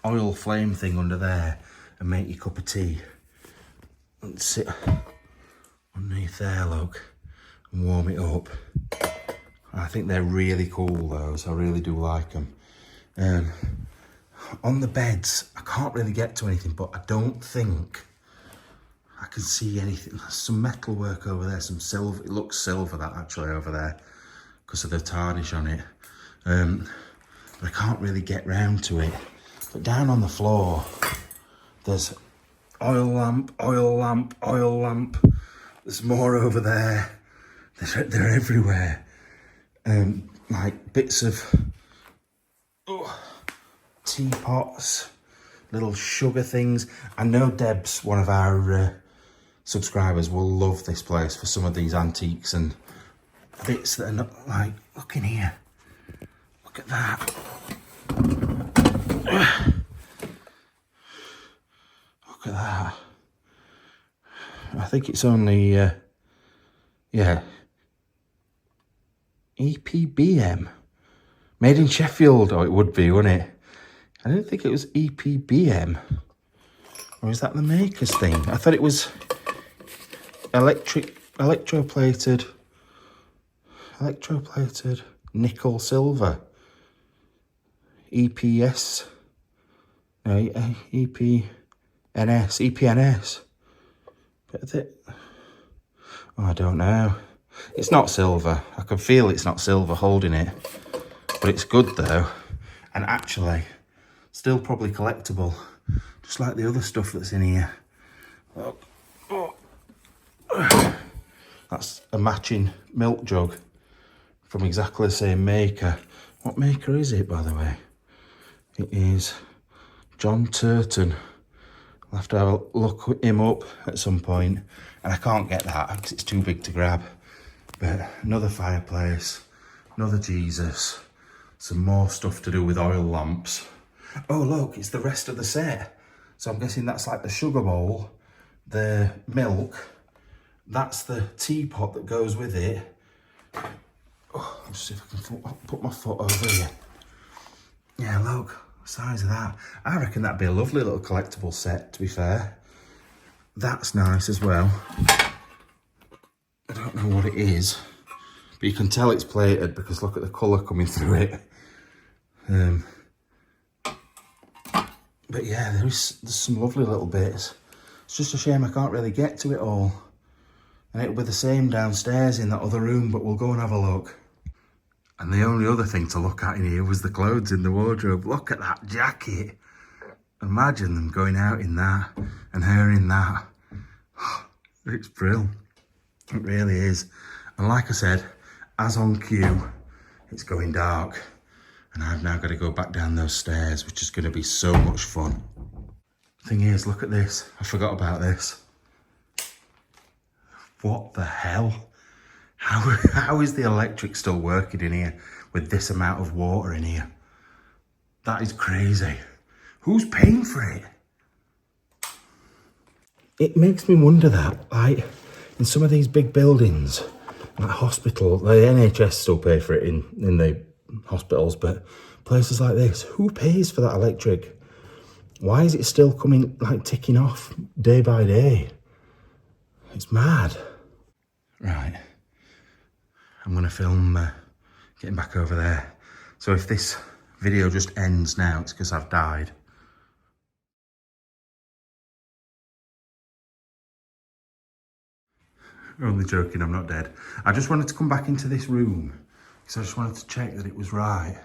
oil flame thing under there and make your cup of tea and sit underneath there, look, and warm it up. I think they're really cool, those. I really do like them. On the beds, I can't really get to anything, but I don't think I can see anything. There's some metal work over there, some silver. It looks silver, that actually, over there, because of the tarnish on it. But I can't really get round to it. But down on the floor, there's oil lamp, oil lamp, oil lamp. There's more over there. They're everywhere. Like bits of teapots, little sugar things. I know Deb's, one of our subscribers, will love this place for some of these antiques and bits that are not like, look in here. Look at that. Look at that. I think it's only, yeah, EPBM. Made in Sheffield, or it would be, wouldn't it? I didn't think it was EPBM. Or is that the maker's thing? I thought it was electroplated nickel silver. EPS. No, EPNS. But is it? Oh, I don't know. It's not silver. I can feel it's not silver holding it. But it's good though. And actually, still probably collectible. Just like the other stuff that's in here. Look. Oh. That's a matching milk jug from exactly the same maker. What maker is it, by the way? It is John Turton. I'll have to have a look him up at some point. And I can't get that because it's too big to grab. But another fireplace, another Jesus, some more stuff to do with oil lamps. Oh look, it's the rest of the set. So I'm guessing that's like the sugar bowl, the milk, that's the teapot that goes with it. Oh, let's see if I can put my foot over here. Yeah, look, the size of that. I reckon that'd be a lovely little collectible set, to be fair. That's nice as well. I don't know what it is, but you can tell it's plated because look at the colour coming through it. But yeah, there's some lovely little bits. It's just a shame I can't really get to it all. And it'll be the same downstairs in that other room, but we'll go and have a look. And the only other thing to look at in here was the clothes in the wardrobe. Look at that jacket. Imagine them going out in that and her in that. It's brilliant. It really is. And like I said, as on cue, it's going dark. And I've now got to go back down those stairs, which is going to be so much fun. Thing is, look at this. I forgot about this. What the hell? How is the electric still working in here with this amount of water in here? That is crazy. Who's paying for it? It makes me wonder that, like, in some of these big buildings, like hospital, the NHS still pay for it in the hospitals, but places like this, who pays for that electric? Why is it still coming, like, ticking off day by day? It's mad. Right. I'm going to film getting back over there. So if this video just ends now, it's because I've died. Only joking, I'm not dead. I just wanted to come back into this room because I just wanted to check that it was right.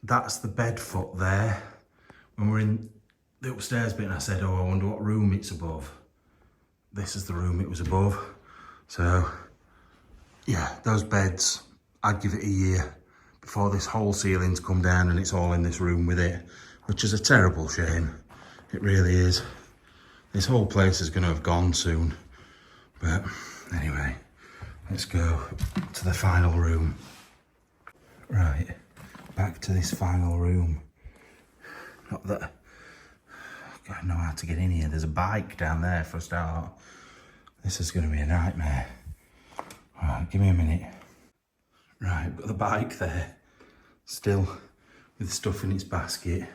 That's the bed foot there. When we're in the upstairs bit and I said, oh, I wonder what room it's above. This is the room it was above. So, yeah, those beds, I'd give it a year before this whole ceiling's come down and it's all in this room with it, which is a terrible shame. It really is. This whole place is going to have gone soon. But anyway, let's go to the final room. Right, back to this final room. Not that I know how to get in here. There's a bike down there for a start. This is going to be a nightmare. Right, give me a minute. Right, got the bike there, still with stuff in its basket.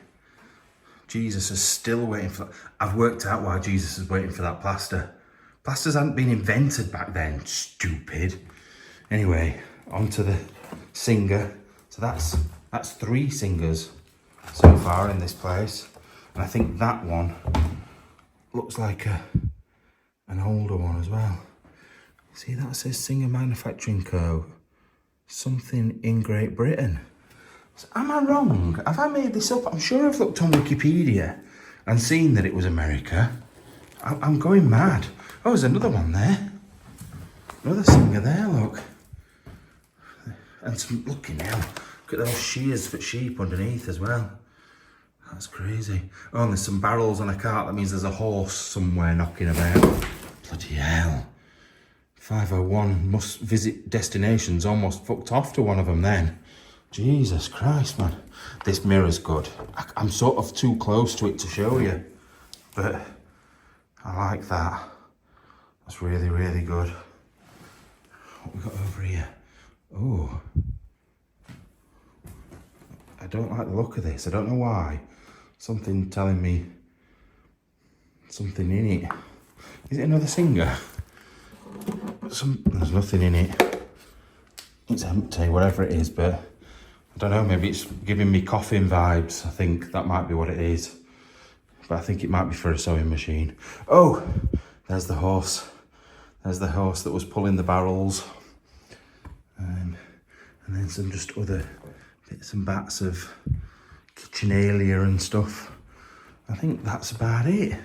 Jesus is still waiting for that. I've worked out why Jesus is waiting for that plaster. Plasters hadn't been invented back then, stupid. Anyway, onto the singer. So that's 3 singers so far in this place. And I think that one looks like an older one as well. See, that says Singer Manufacturing Co. Something in Great Britain. So am I wrong? Have I made this up? I'm sure I've looked on Wikipedia and seen that it was America. I'm going mad. Oh, there's another one there. Another singer there, look. And some, looking now, look at those shears for sheep underneath as well. That's crazy. Oh, and there's some barrels on a cart. That means there's a horse somewhere knocking about. Bloody hell. 501 must visit destinations, almost fucked off to one of them then. Jesus Christ, man. This mirror's good. I'm sort of too close to it to show you, but I like that. That's really, really good. What we got over here? Oh. I don't like the look of this. I don't know why. Something telling me something in it. Is it another singer? There's nothing in it. It's empty, whatever it is, but I don't know, maybe it's giving me coffin vibes. I think that might be what it is. But I think it might be for a sewing machine. Oh, there's the horse. There's the horse that was pulling the barrels. And then some just other bits and bats of kitchenalia and stuff. I think that's about it.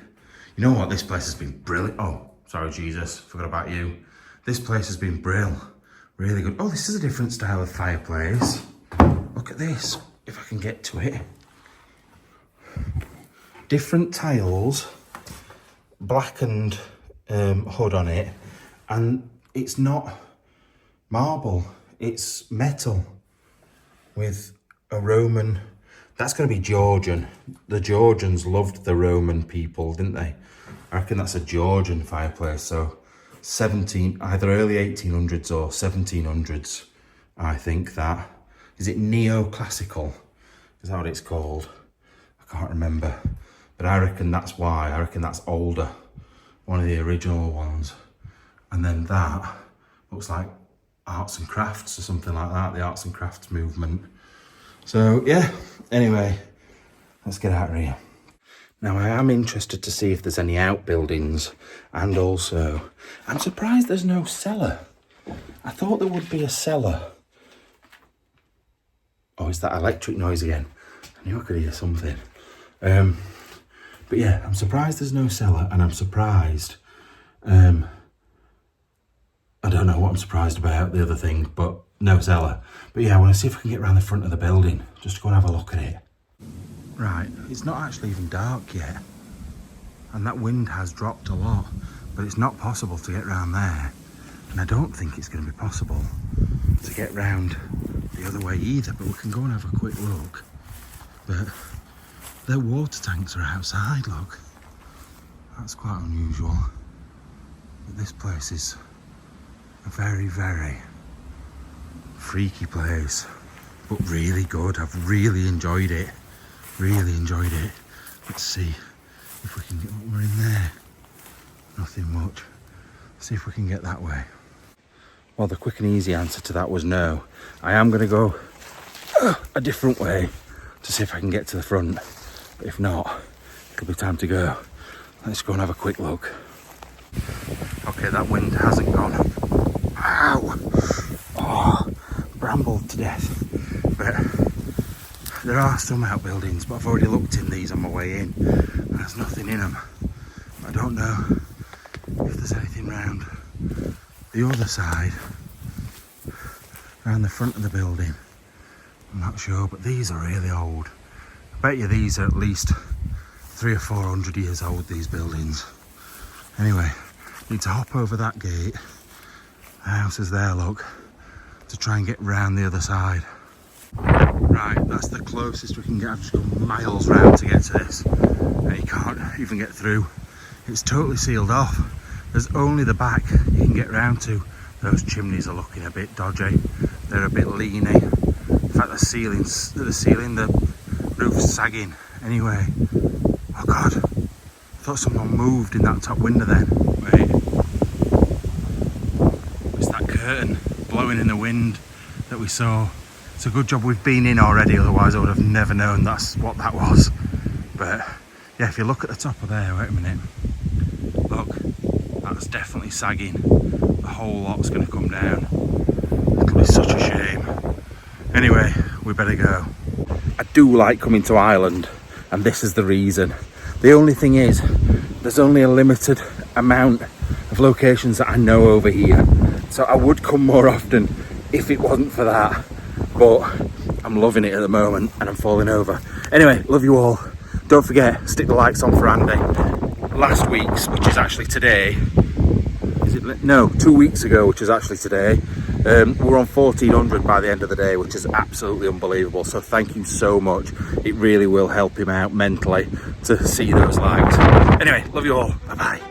You know what? This place has been brilliant. Oh, sorry, Jesus. Forgot about you. This place has been brilliant. Really good. Oh, this is a different style of fireplace. Look at this, if I can get to it. Different tiles, blackened hood on it, and it's not marble, it's metal with a Roman. That's going to be Georgian. The Georgians loved the Roman people, didn't they? I reckon that's a Georgian fireplace, so either early 1800s or 1700s, I think that. Is it neoclassical? Is that what it's called? I can't remember. But I reckon that's why. I reckon that's older. One of the original ones. And then that looks like arts and crafts or something like that. The arts and crafts movement. So yeah, anyway, let's get out of here. Now I am interested to see if there's any outbuildings, and also I'm surprised there's no cellar. I thought there would be a cellar. Oh, it's that electric noise again. I knew I could hear something. But yeah, I'm surprised there's no cellar, and I'm surprised. I don't know what I'm surprised about, the other thing, but no cellar. But yeah, I want to see if I can get around the front of the building, just to go and have a look at it. Right, it's not actually even dark yet. And that wind has dropped a lot, but it's not possible to get round there. And I don't think it's going to be possible to get round the other way either, but we can go and have a quick look. But their water tanks are outside, look. That's quite unusual. But this place is a very, very freaky place, but really good. I've really enjoyed it. Really enjoyed it. Let's see if we can get what we're in there. Nothing much. See if we can get that way. Well, the quick and easy answer to that was no. I am going to go a different way to see if I can get to the front. But if not, it'll be time to go. Let's go and have a quick look. Okay, that wind hasn't gone. Ow! Oh, brambled to death. But there are some outbuildings, but I've already looked in these on my way in. And there's nothing in them. I don't know if there's anything round the other side, around the front of the building. I'm not sure, but these are really old. I bet you these are at least 300 or 400 years old, these buildings. Anyway, need to hop over that gate. The house is there, look, to try and get round the other side. Right, that's the closest we can get. I've just gone miles round to get to this. And you can't even get through. It's totally sealed off. There's only the back you can get round to. Those chimneys are looking a bit dodgy. They're a bit leany. In fact, the roof's sagging. Anyway, oh God, I thought someone moved in that top window then. Wait, it's that curtain blowing in the wind that we saw. It's a good job we've been in already, otherwise I would have never known that's what that was. But yeah, if you look at the top of there, wait a minute, look, that's definitely sagging. The whole lot's going to come down. It'll be such a shame. Anyway, we better go. I do like coming to Ireland, and this is the reason. The only thing is, there's only a limited amount of locations that I know over here. So I would come more often if it wasn't for that. But I'm loving it at the moment and I'm falling over. Anyway, love you all. Don't forget, stick the likes on for Andy. Last week's, which is actually today, 2 weeks ago, which is actually today, we're on 1400 by the end of the day, which is absolutely unbelievable. So thank you so much. It really will help him out mentally to see those likes. Anyway, love you all. Bye bye.